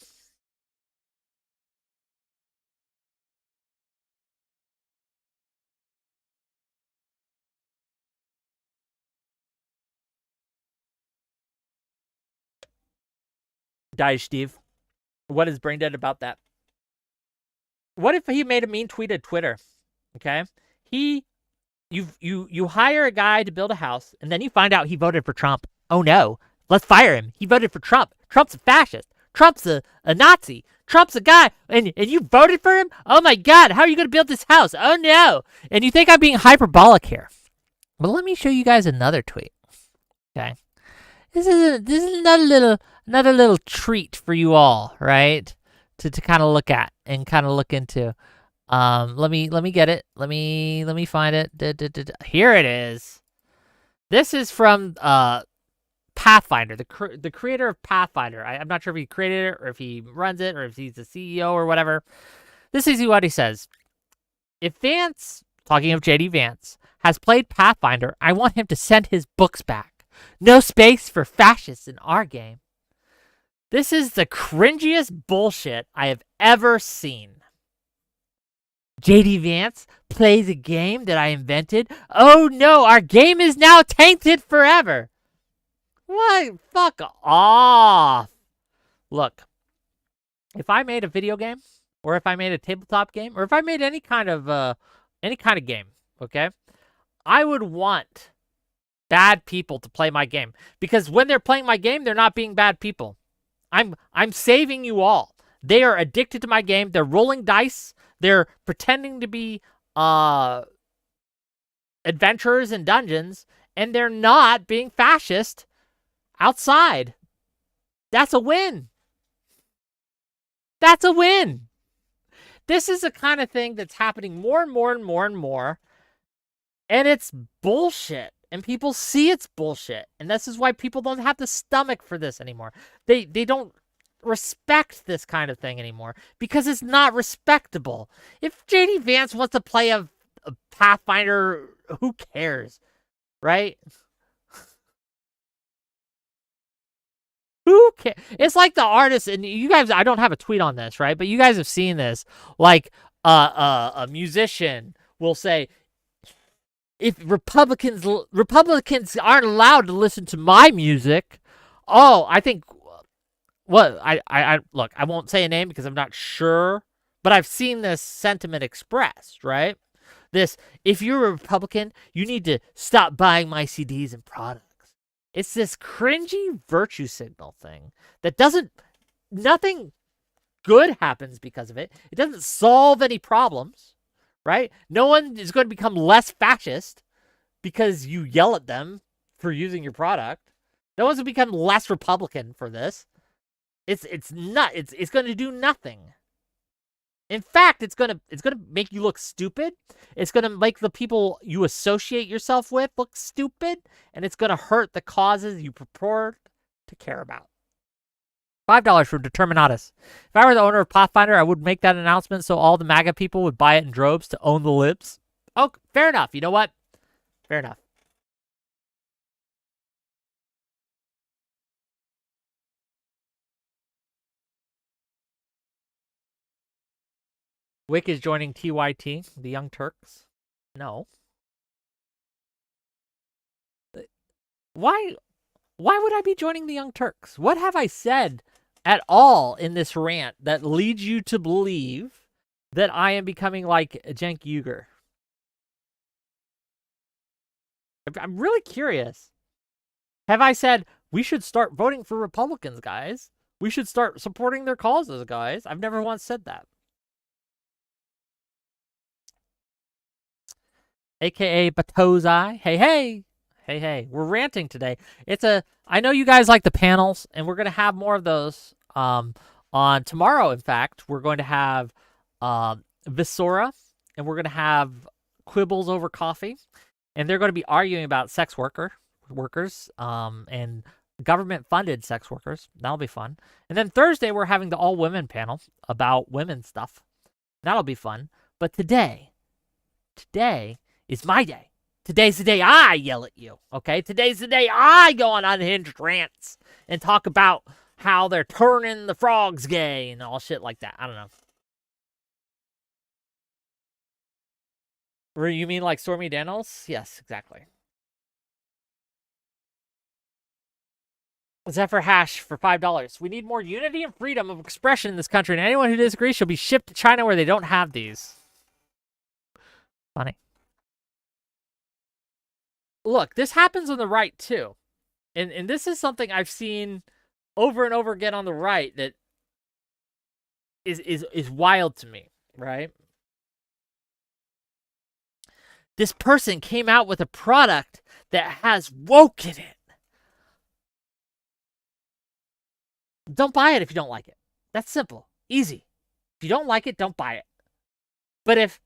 Die, Steve. What is brain dead about that? What if he made a mean tweet at Twitter? Okay, you hire a guy to build a house, and then you find out he voted for Trump. Oh no, let's fire him. He voted for Trump. Trump's a fascist. Trump's a Nazi. Trump's a guy, and you voted for him? Oh my God, how are you going to build this house? Oh no. And you think I'm being hyperbolic here. But let me show you guys another tweet. Okay. This is another little treat for you all, right? To kind of look at and kind of look into. Let me get it. Let me find it. Here it is. This is from Pathfinder, the creator of Pathfinder. I'm not sure if he created it or if he runs it or if he's the CEO or whatever. This is what he says. If Vance, talking of JD Vance, has played Pathfinder, I want him to send his books back. No space for fascists in our game. This is the cringiest bullshit I have ever seen. JD Vance plays a game that I invented. Oh no, our game is now tainted forever. What? Fuck off. Look, if I made a video game, or if I made a tabletop game, or if I made any kind of game, okay, I would want bad people to play my game, because when they're playing my game, they're not being bad people. I'm saving you all. They are addicted to my game. They're rolling dice. They're pretending to be adventurers in dungeons, and they're not being fascist outside. That's a win. That's a win. This is the kind of thing that's happening more and more and more and more, and it's bullshit. And people see it's bullshit. And this is why people don't have the stomach for this anymore. They don't respect this kind of thing anymore because it's not respectable. If JD Vance wants to play a Pathfinder, who cares? Right? Who cares? It's like the artist, and you guys, I don't have a tweet on this, right? But you guys have seen this. Like a musician will say, if Republicans aren't allowed to listen to my music, I think, well, I look, I won't say a name because I'm not sure, but I've seen this sentiment expressed, right? This, if you're a Republican, you need to stop buying my CDs and products. It's this cringy virtue signal thing that nothing good happens because of it. It doesn't solve any problems. Right? No one is going to become less fascist because you yell at them for using your product. No one's going to become less Republican for this. It's going to do nothing. In fact, it's going to make you look stupid. It's going to make the people you associate yourself with look stupid, and it's going to hurt the causes you purport to care about. $5 from Determinatus. If I were the owner of Pathfinder, I would make that announcement so all the MAGA people would buy it in droves to own the libs. Oh, fair enough. You know what? Fair enough. Wick is joining TYT, the Young Turks. No. Why would I be joining the Young Turks? What have I said at all in this rant that leads you to believe that I am becoming like Cenk Uygur? I'm really curious. Have I said we should start voting for Republicans, guys? We should start supporting their causes, guys? I've never once said that. AKA Batozai. Hey. We're ranting today. I know you guys like the panels, and we're going to have more of those on tomorrow. In fact, we're going to have Visora, and we're going to have quibbles over coffee, and they're going to be arguing about sex workers, and government-funded sex workers. That'll be fun. And then Thursday, we're having the all-women panel about women stuff. That'll be fun. But today is my day. Today's the day I yell at you, okay? Today's the day I go on unhinged rants and talk about how they're turning the frogs gay and all shit like that. I don't know. You mean like Stormy Daniels? Yes, exactly. Zephyr Hash for $5. We need more unity and freedom of expression in this country, and anyone who disagrees shall be shipped to China where they don't have these. Funny. Look, this happens on the right too. And this is something I've seen over and over again on the right that is wild to me, right? This person came out with a product that has woke in it. Don't buy it if you don't like it. That's simple. Easy. If you don't like it, don't buy it. But if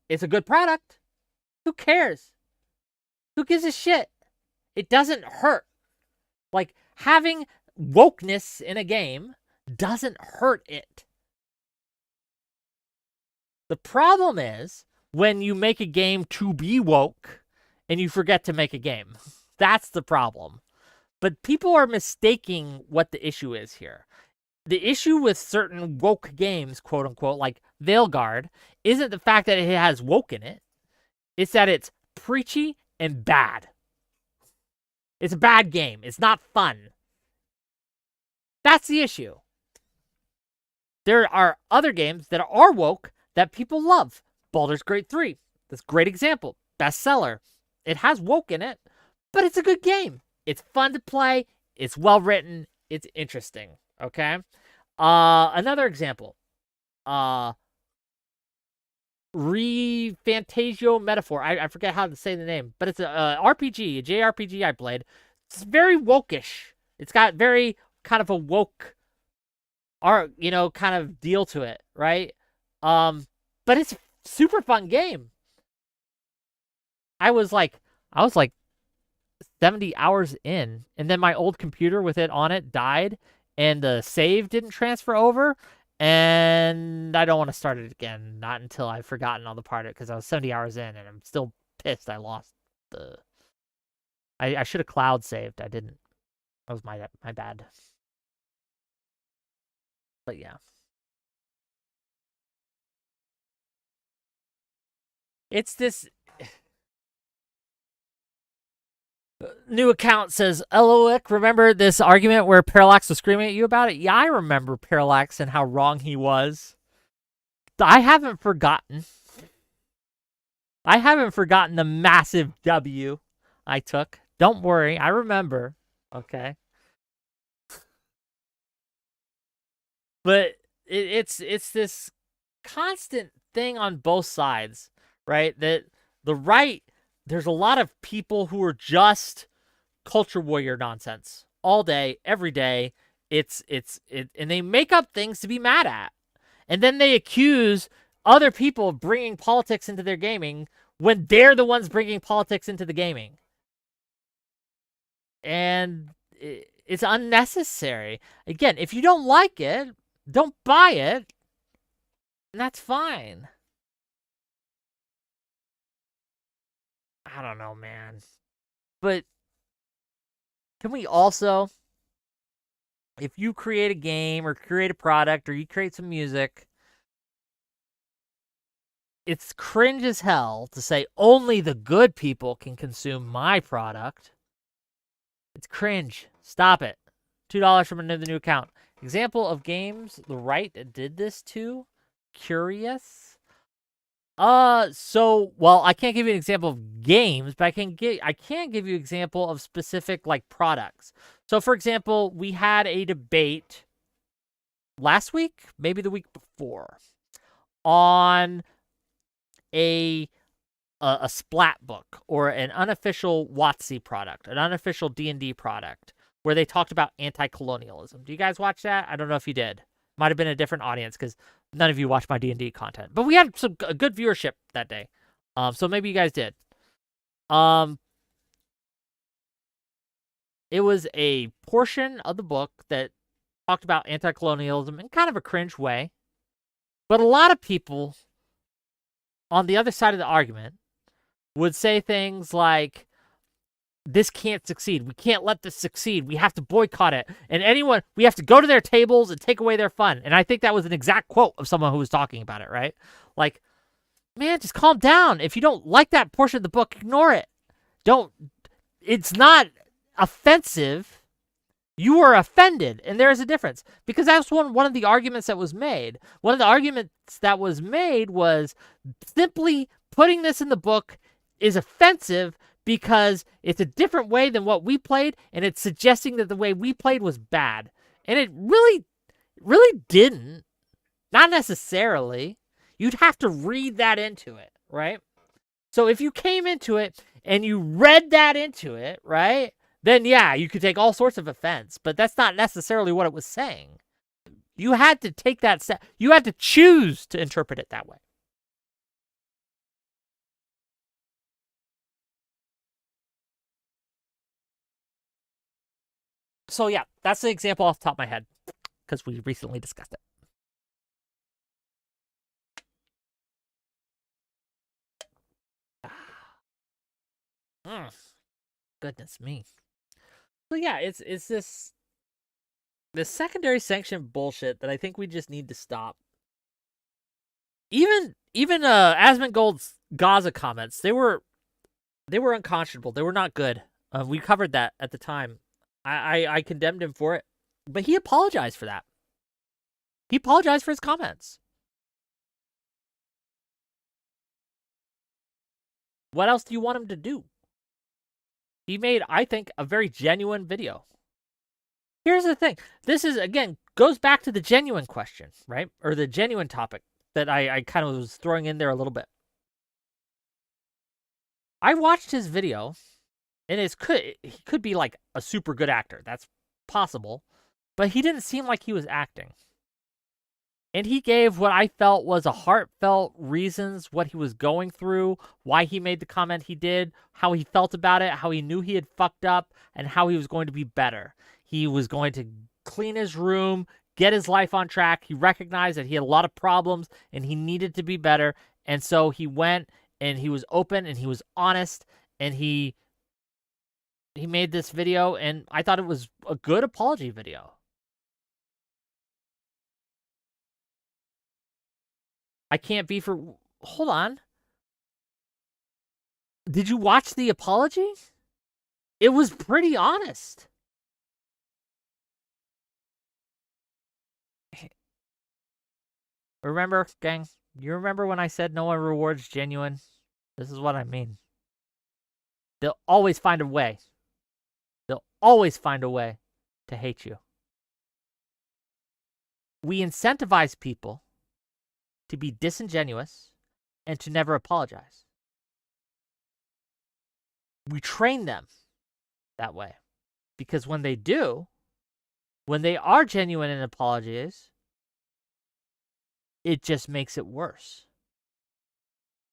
it's a good product, who cares? Who gives a shit? It doesn't hurt. Like, having wokeness in a game doesn't hurt it. The problem is when you make a game to be woke and you forget to make a game. That's the problem. But people are mistaking what the issue is here. The issue with certain woke games, quote unquote, like Veilguard, isn't the fact that it has woke in it. It's that it's preachy and bad. It's a bad game. It's not fun. That's the issue. There are other games that are woke that people love. Baldur's Gate 3. That's a great example. Bestseller. It has woke in it, but it's a good game. It's fun to play. It's well written. It's interesting. Okay? Another example. Fantasio Metaphor. I forget how to say the name, but it's a RPG, a JRPG I played. It's very wokish. It's got very kind of a woke art, kind of deal to it, right? But it's a super fun game. I was like 70 hours in, and then my old computer with it on it died, and the save didn't transfer over, and I don't want to start it again, not until I've forgotten all the part of it, because I was 70 hours in, and I'm still pissed I lost the... I should have cloud saved. I didn't. That was my bad. But yeah. It's this... New account says, Eloic, remember this argument where Parallax was screaming at you about it? Yeah, I remember Parallax and how wrong he was. I haven't forgotten. I haven't forgotten the massive W I took. Don't worry, I remember. Okay. But it's this constant thing on both sides, right? That the right... There's a lot of people who are just culture warrior nonsense all day, every day. And they make up things to be mad at. And then they accuse other people of bringing politics into their gaming when they're the ones bringing politics into the gaming. And it's unnecessary. Again, if you don't like it, don't buy it. And that's fine. I don't know, man. But can we also, if you create a game or create a product or you create some music, it's cringe as hell to say only the good people can consume my product. It's cringe. Stop it. $2 from another new account. Example of games the right did this to? Curious? Well, I can't give you an example of games, but I can give you an example of specific like products. So for example, we had a debate last week, maybe the week before, on a splat book or an unofficial WotC product, an unofficial D&D product, where they talked about anti-colonialism. Do you guys watch that? I don't know if you did. Might have been a different audience because none of you watch my D&D content. But we had some good viewership that day So maybe you guys did. It was a portion of the book that talked about anti-colonialism in kind of a cringe way. But a lot of people on the other side of the argument would say things like, this can't succeed. We can't let this succeed. We have to boycott it. And we have to go to their tables and take away their fun. And I think that was an exact quote of someone who was talking about it, right? Like, man, just calm down. If you don't like that portion of the book, ignore it. It's not offensive. You are offended, and there is a difference. Because that's one of the arguments that was made. One of the arguments that was made was simply putting this in the book is offensive because it's a different way than what we played, and it's suggesting that the way we played was bad. And it really didn't. Not necessarily. You'd have to read that into it, right? So if you came into it and you read that into it, right, then yeah, you could take all sorts of offense, but that's not necessarily what it was saying. You had to take that step. You had to choose to interpret it that way. So yeah, that's the example off the top of my head because we recently discussed it. Goodness me. So yeah, it's this secondary sanction bullshit that I think we just need to stop. Even Asmongold's Gaza comments, they were unconscionable. They were not good. We covered that at the time. I condemned him for it, but he apologized for that. He apologized for his comments. What else do you want him to do? He made, I think, a very genuine video. Here's the thing. This is, again, goes back to the genuine question, right? Or the genuine topic that I kind of was throwing in there a little bit. I watched his video, and he could be like a super good actor. That's possible. But he didn't seem like he was acting. And he gave what I felt was a heartfelt reasons, what he was going through, why he made the comment he did, how he felt about it, how he knew he had fucked up, and how he was going to be better. He was going to clean his room, get his life on track. He recognized that he had a lot of problems and he needed to be better. And so he went and he was open and he was honest and he made this video, and I thought it was a good apology video. I can't be for... Hold on. Did you watch the apology? It was pretty honest. Remember, gang? You remember when I said no one rewards genuine? This is what I mean. They'll always find a way. They'll always find a way to hate you. We incentivize people to be disingenuous and to never apologize. We train them that way. Because when they do, when they are genuine in apologies, it just makes it worse.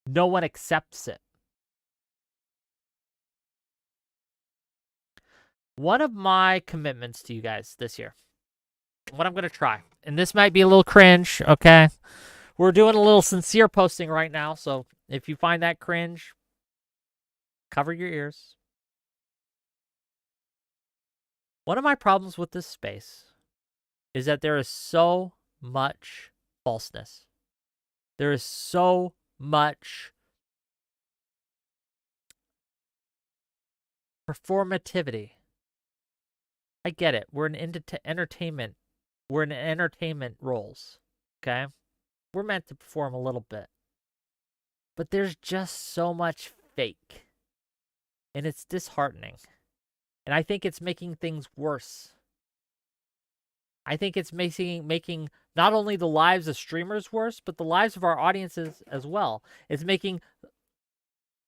No one accepts it. One of my commitments to you guys this year, what I'm going to try, and this might be a little cringe, okay? We're doing a little sincere posting right now, so if you find that cringe, cover your ears. One of my problems with this space is that there is so much falseness. There is so much performativity. I get it. We're in entertainment. We're in entertainment roles, okay? We're meant to perform a little bit. But there's just so much fake. And it's disheartening. And I think it's making things worse. I think it's making not only the lives of streamers worse, but the lives of our audiences as well. It's making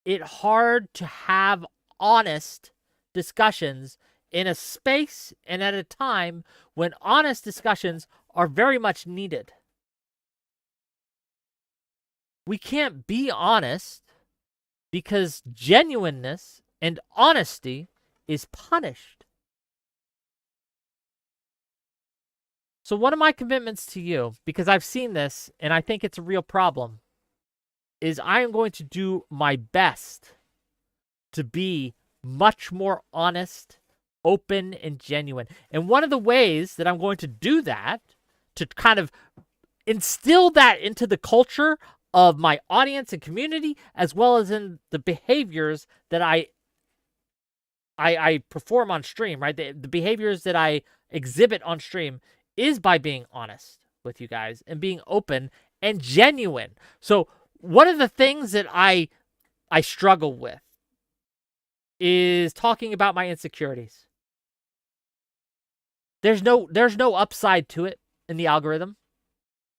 it hard to have honest discussions in a space and at a time when honest discussions are very much needed. We can't be honest because genuineness and honesty is punished. So one of my commitments to you, because I've seen this and I think it's a real problem, is I am going to do my best to be much more honest, open, and genuine. And one of the ways that I'm going to do that, to kind of instill that into the culture of my audience and community, as well as in the behaviors that I perform on stream, right? The behaviors that I exhibit on stream is by being honest with you guys and being open and genuine. So one of the things that I struggle with is talking about my insecurities. There's no upside to it in the algorithm.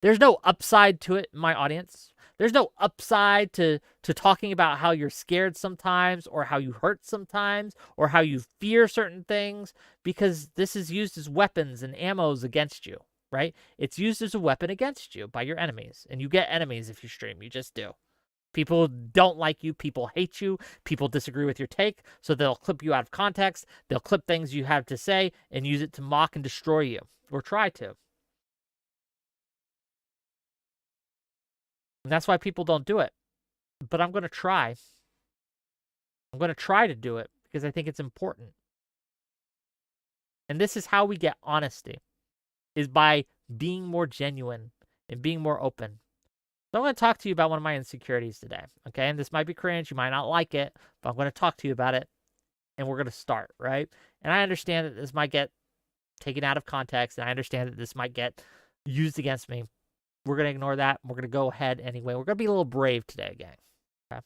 There's no upside to it in my audience. There's no upside to talking about how you're scared sometimes, or how you hurt sometimes, or how you fear certain things, because this is used as weapons and ammos against you, right? It's used as a weapon against you by your enemies, and you get enemies if you stream. You just do. People don't like you. People hate you. People disagree with your take, so they'll clip you out of context. They'll clip things you have to say and use it to mock and destroy you, or try to. And that's why people don't do it. But I'm going to try. I'm going to try to do it because I think it's important. And this is how we get honesty, is by being more genuine and being more open. So I'm going to talk to you about one of my insecurities today, okay? And this might be cringe. You might not like it, but I'm going to talk to you about it, and we're going to start, right? And I understand that this might get taken out of context, and I understand that this might get used against me. We're going to ignore that. We're going to go ahead anyway. We're going to be a little brave today, gang. Okay?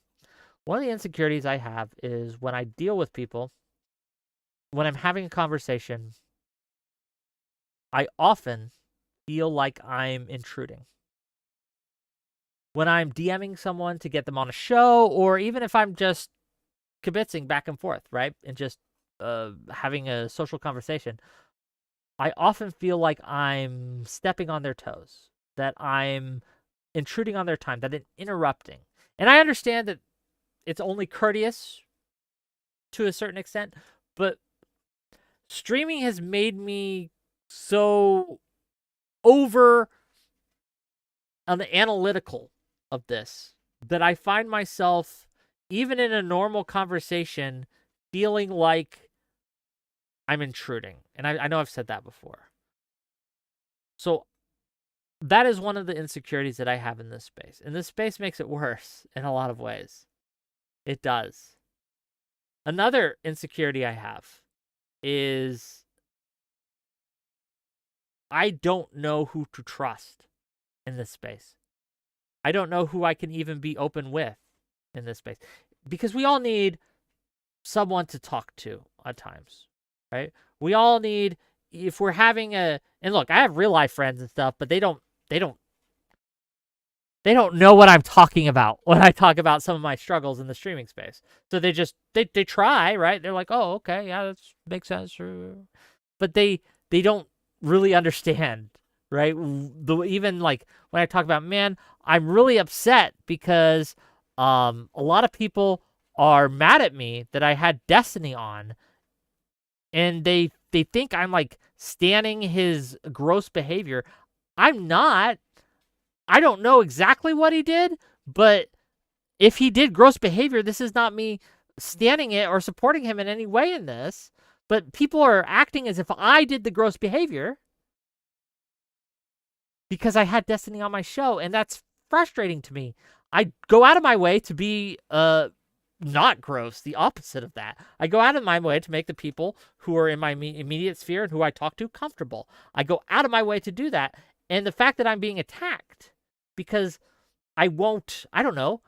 One of the insecurities I have is when I deal with people, when I'm having a conversation, I often feel like I'm intruding. When I'm DMing someone to get them on a show, or even if I'm just kibitzing back and forth, right? And just having a social conversation, I often feel like I'm stepping on their toes, that I'm intruding on their time, that I'm interrupting. And I understand that it's only courteous to a certain extent, but streaming has made me so over on the analytical of this that I find myself, even in a normal conversation, feeling like I'm intruding. And I know I've said that before. So that is one of the insecurities that I have in this space. And this space makes it worse in a lot of ways. It does. Another insecurity I have is I don't know who to trust in this space. I don't know who I can even be open with in this space. Because we all need someone to talk to at times, right? We all need, if we're having and look, I have real life friends and stuff, but they don't know what I'm talking about when I talk about some of my struggles in the streaming space. So they try, right? They're like, oh, okay, yeah, that makes sense. But they don't really understand, right? Even like when I talk about, man, I'm really upset because a lot of people are mad at me that I had Destiny on, and they think I'm like standing his gross behavior. I'm not. I don't know exactly what he did, but if he did gross behavior, this is not me standing it or supporting him in any way in this. But people are acting as if I did the gross behavior because I had Destiny on my show, and that's frustrating to me. I go out of my way to be not gross, the opposite of that. I go out of my way to make the people who are in my immediate sphere and who I talk to comfortable. I go out of my way to do that. And the fact that I'm being attacked because I don't know,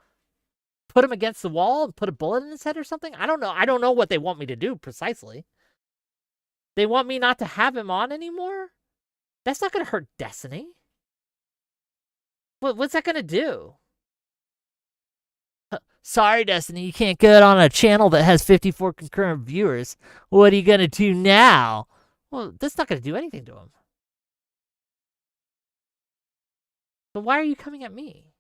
put him against the wall and put a bullet in his head or something. I don't know. I don't know what they want me to do precisely. They want me not to have him on anymore? That's not going to hurt Destiny. What's that going to do? Sorry, Destiny, you can't get on a channel that has 54 concurrent viewers. What are you going to do now? Well, that's not going to do anything to him. So why are you coming at me?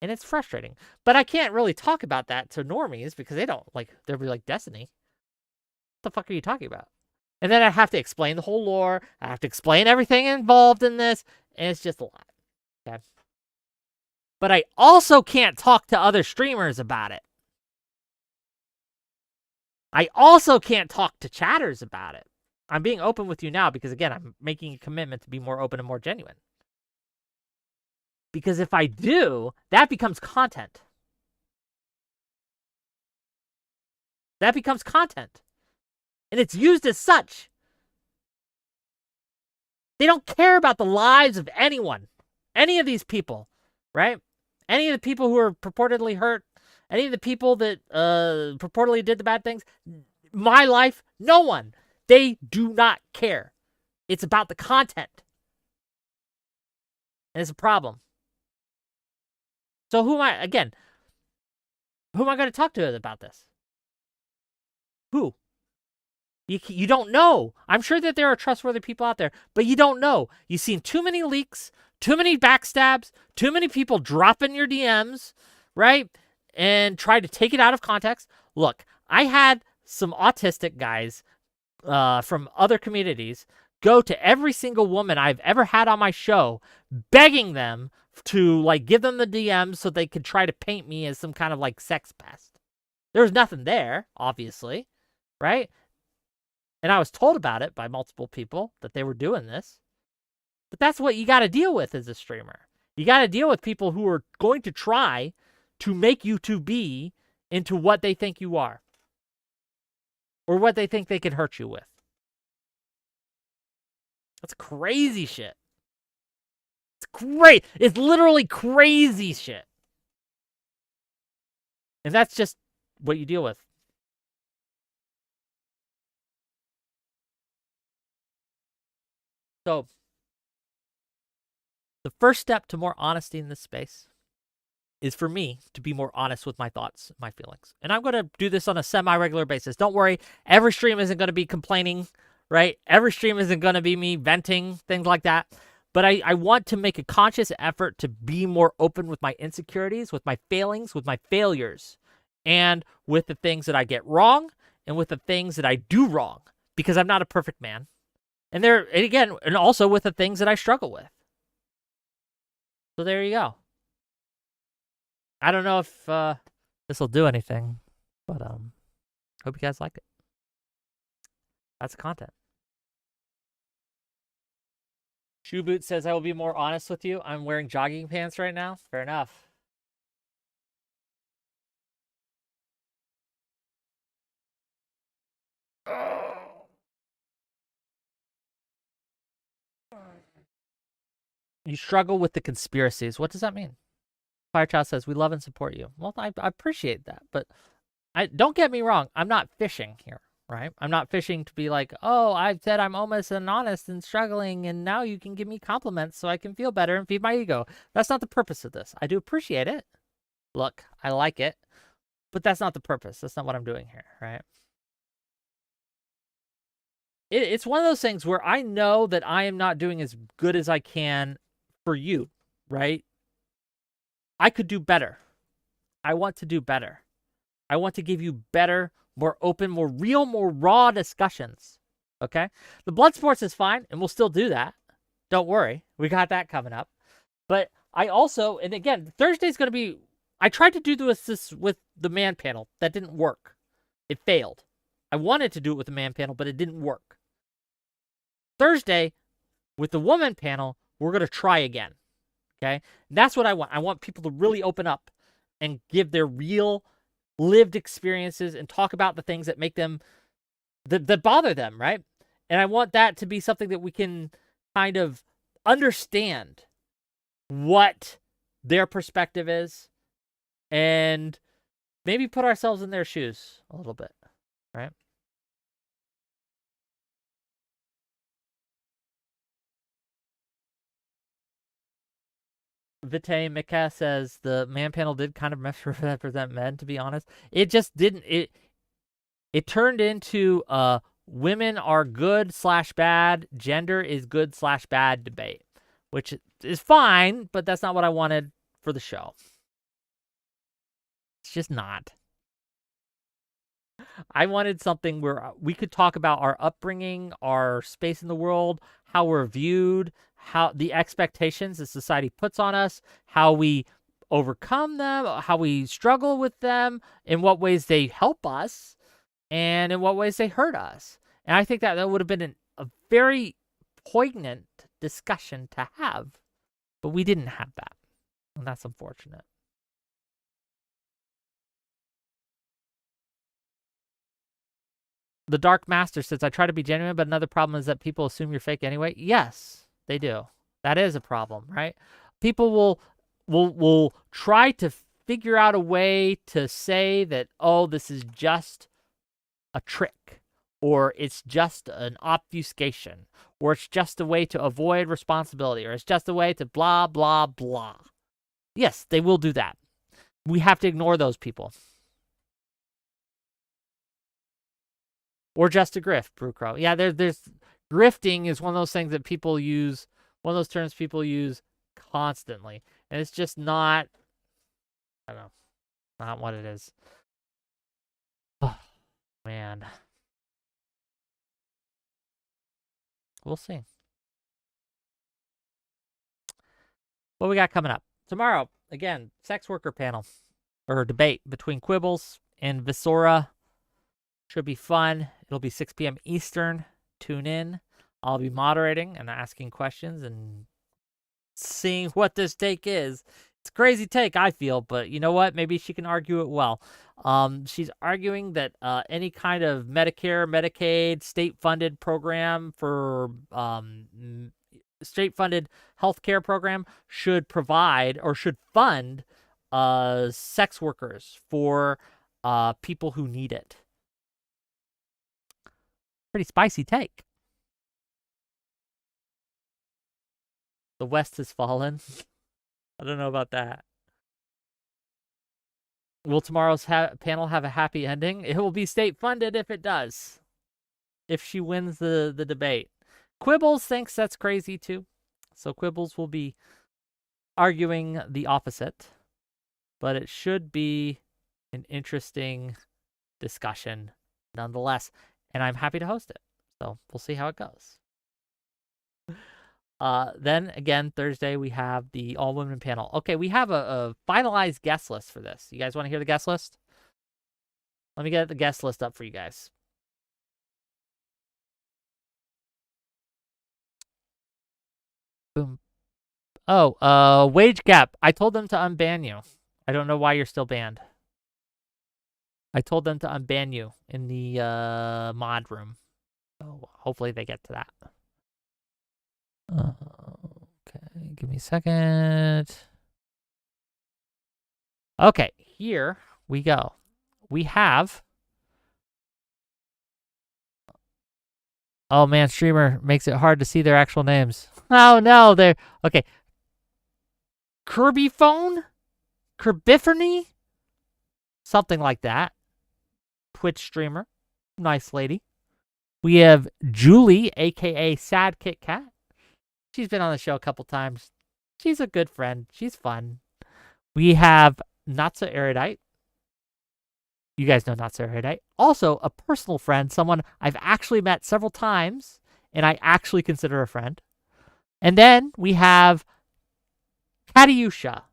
And it's frustrating. But I can't really talk about that to normies because they'll be like, Destiny, what the fuck are you talking about? And then I have to explain the whole lore. I have to explain everything involved in this. And it's just a lot. Okay. But I also can't talk to other streamers about it. I also can't talk to chatters about it. I'm being open with you now because, again, I'm making a commitment to be more open and more genuine. Because if I do, that becomes content. That becomes content. And it's used as such. They don't care about the lives of anyone. Any of these people, right? Any of the people who are purportedly hurt, any of the people that purportedly did the bad things, my life, no one. They do not care. It's about the content. And it's a problem. So who am I going to talk to about this? Who? You don't know. I'm sure that there are trustworthy people out there, but you don't know. You've seen too many leaks, too many backstabs, too many people dropping your DMs, right? And try to take it out of context. Look, I had some autistic guys from other communities go to every single woman I've ever had on my show, begging them to give them the DMs so they could try to paint me as some kind of sex pest. There was nothing there, obviously, right? And I was told about it by multiple people that they were doing this. But that's what you got to deal with as a streamer. You got to deal with people who are going to try to make you to be into what they think you are. Or what they think they can hurt you with. That's crazy shit. It's great. It's literally crazy shit. And that's just what you deal with. So, the first step to more honesty in this space is for me to be more honest with my thoughts, my feelings. And I'm going to do this on a semi-regular basis. Don't worry, every stream isn't going to be complaining, right? Every stream isn't going to be me venting, things like that. But I want to make a conscious effort to be more open with my insecurities, with my failings, with my failures, and with the things that I get wrong, and with the things that I do wrong, because I'm not a perfect man. And also with the things that I struggle with. So there you go. I don't know if this will do anything, but hope you guys like it. That's content. Shoeboot says, I will be more honest with you. I'm wearing jogging pants right now. Fair enough. You struggle with the conspiracies. What does that mean? Firechild says, we love and support you. Well, I appreciate that, but don't get me wrong. I'm not fishing here, right? I'm not fishing to be like, oh, I've said I'm almost and honest and struggling, and now you can give me compliments so I can feel better and feed my ego. That's not the purpose of this. I do appreciate it. Look, I like it, but that's not the purpose. That's not what I'm doing here, right? It's one of those things where I know that I am not doing as good as I can for you, right? I could do better. I want to do better. I want to give you better, more open, more real, more raw discussions, okay? The blood sports is fine, and we'll still do that. Don't worry. We got that coming up. But I also, and again, Thursday's going to be, I tried to do this with the man panel. That didn't work. It failed. I wanted to do it with the man panel, but it didn't work. Thursday, with the woman panel, we're going to try again, okay? And that's what I want. I want people to really open up and give their real lived experiences and talk about the things that make them, that bother them, right? And I want that to be something that we can kind of understand what their perspective is and maybe put ourselves in their shoes a little bit, right? Vitae Mika says the man panel did kind of misrepresent men, to be honest. It just didn't. It turned into women are good / bad, gender is good / bad debate, which is fine, but that's not what I wanted for the show. It's just not. I wanted something where we could talk about our upbringing, our space in the world, how we're viewed, how the expectations that society puts on us, how we overcome them, how we struggle with them, in what ways they help us, and in what ways they hurt us. And I think that would have been a very poignant discussion to have, but we didn't have that, and that's unfortunate. The Dark Master says, I try to be genuine, but another problem is that people assume you're fake anyway. Yes, they do. That is a problem, right? People will try to figure out a way to say that, oh, this is just a trick, or it's just an obfuscation, or it's just a way to avoid responsibility, or it's just a way to blah, blah, blah. Yes, they will do that. We have to ignore those people. Or just a grift, Brewcrow. Yeah, there's grifting is one of those things that people use, one of those terms people use constantly. And it's just not, I don't know, not what it is. Oh, man. We'll see. What we got coming up? Tomorrow, again, sex worker panel, or debate between Quibbles and Visora. Should be fun. It'll be 6 p.m. Eastern. Tune in. I'll be moderating and asking questions and seeing what this take is. It's a crazy take, I feel, but you know what? Maybe she can argue it well. She's arguing that any kind of Medicare, Medicaid, state-funded program for state-funded healthcare program should provide or should fund sex workers for people who need it. Pretty spicy take. The West has fallen. I don't know about that. Will tomorrow's panel have a happy ending? It will be state funded if it does. If she wins the debate. Quibbles thinks that's crazy too. So Quibbles will be arguing the opposite. But it should be an interesting discussion nonetheless. And I'm happy to host it. So we'll see how it goes. Then again, Thursday, we have the all-women panel. Okay, we have a finalized guest list for this. You guys want to hear the guest list? Let me get the guest list up for you guys. Boom. Oh, wage gap. I told them to unban you. I don't know why you're still banned. I told them to unban you in the mod room. So hopefully they get to that. Okay, give me a second. Okay, here we go. We have... Oh man, streamer makes it hard to see their actual names. Oh no, they're... Okay. Kirby phone? Kirbiphony? Something like that. Twitch streamer. Nice lady. We have Julie, a.k.a. Sad Kit Kat. She's been on the show a couple times. She's a good friend. She's fun. We have Not So Erudite. You guys know Not So Erudite. Also, a personal friend, someone I've actually met several times, and I actually consider a friend. And then we have Katiusha,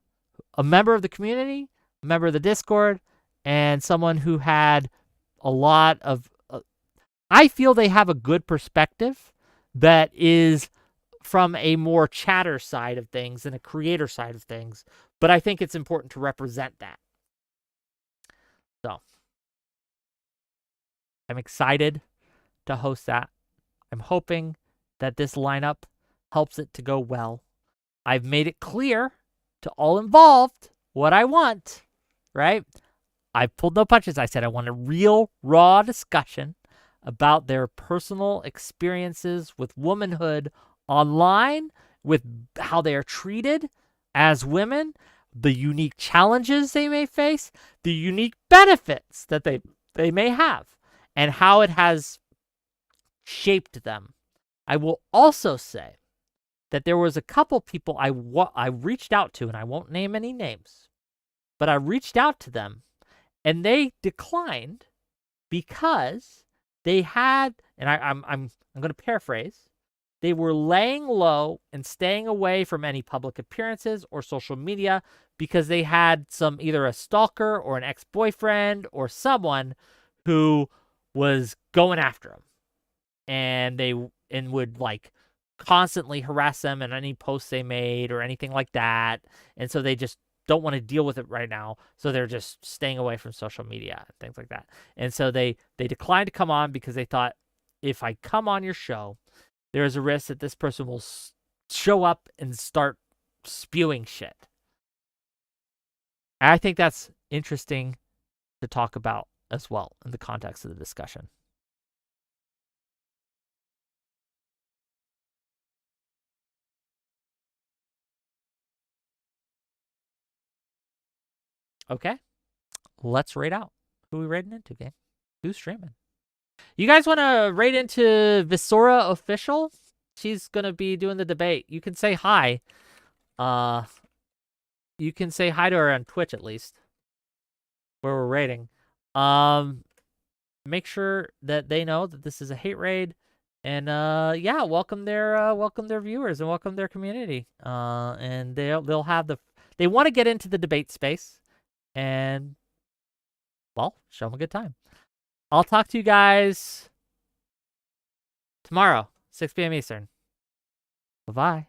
a member of the community, a member of the Discord, and someone who had a lot of... I feel they have a good perspective that is from a more chatter side of things than a creator side of things. But I think it's important to represent that. So, I'm excited to host that. I'm hoping that this lineup helps it to go well. I've made it clear to all involved what I want, right? I pulled no punches. I said I want a real, raw discussion about their personal experiences with womanhood online, with how they are treated as women, the unique challenges they may face, the unique benefits that they may have, and how it has shaped them. I will also say that there was a couple people I reached out to, and I won't name any names, but I reached out to them And they declined because they had, and I'm going to paraphrase, they were laying low and staying away from any public appearances or social media because they had either a stalker or an ex-boyfriend or someone who was going after them, and would like constantly harass them in any posts they made or anything like that. And so they just don't want to deal with it right now. So they're just staying away from social media and things like that. And so they declined to come on because they thought, if I come on your show, there is a risk that this person will show up and start spewing shit. And I think that's interesting to talk about as well in the context of the discussion. Okay, let's rate out. Who are we rating into, gang? Who's streaming? You guys want to rate into Visora Official? She's going to be doing the debate. You can say hi. You can say hi to her on Twitch, at least, where we're rating. Make sure that they know that this is a hate raid. And yeah, welcome their viewers and welcome their community. And they'll have they want to get into the debate space. And, well, show them a good time. I'll talk to you guys tomorrow, 6 p.m. Eastern. Bye-bye.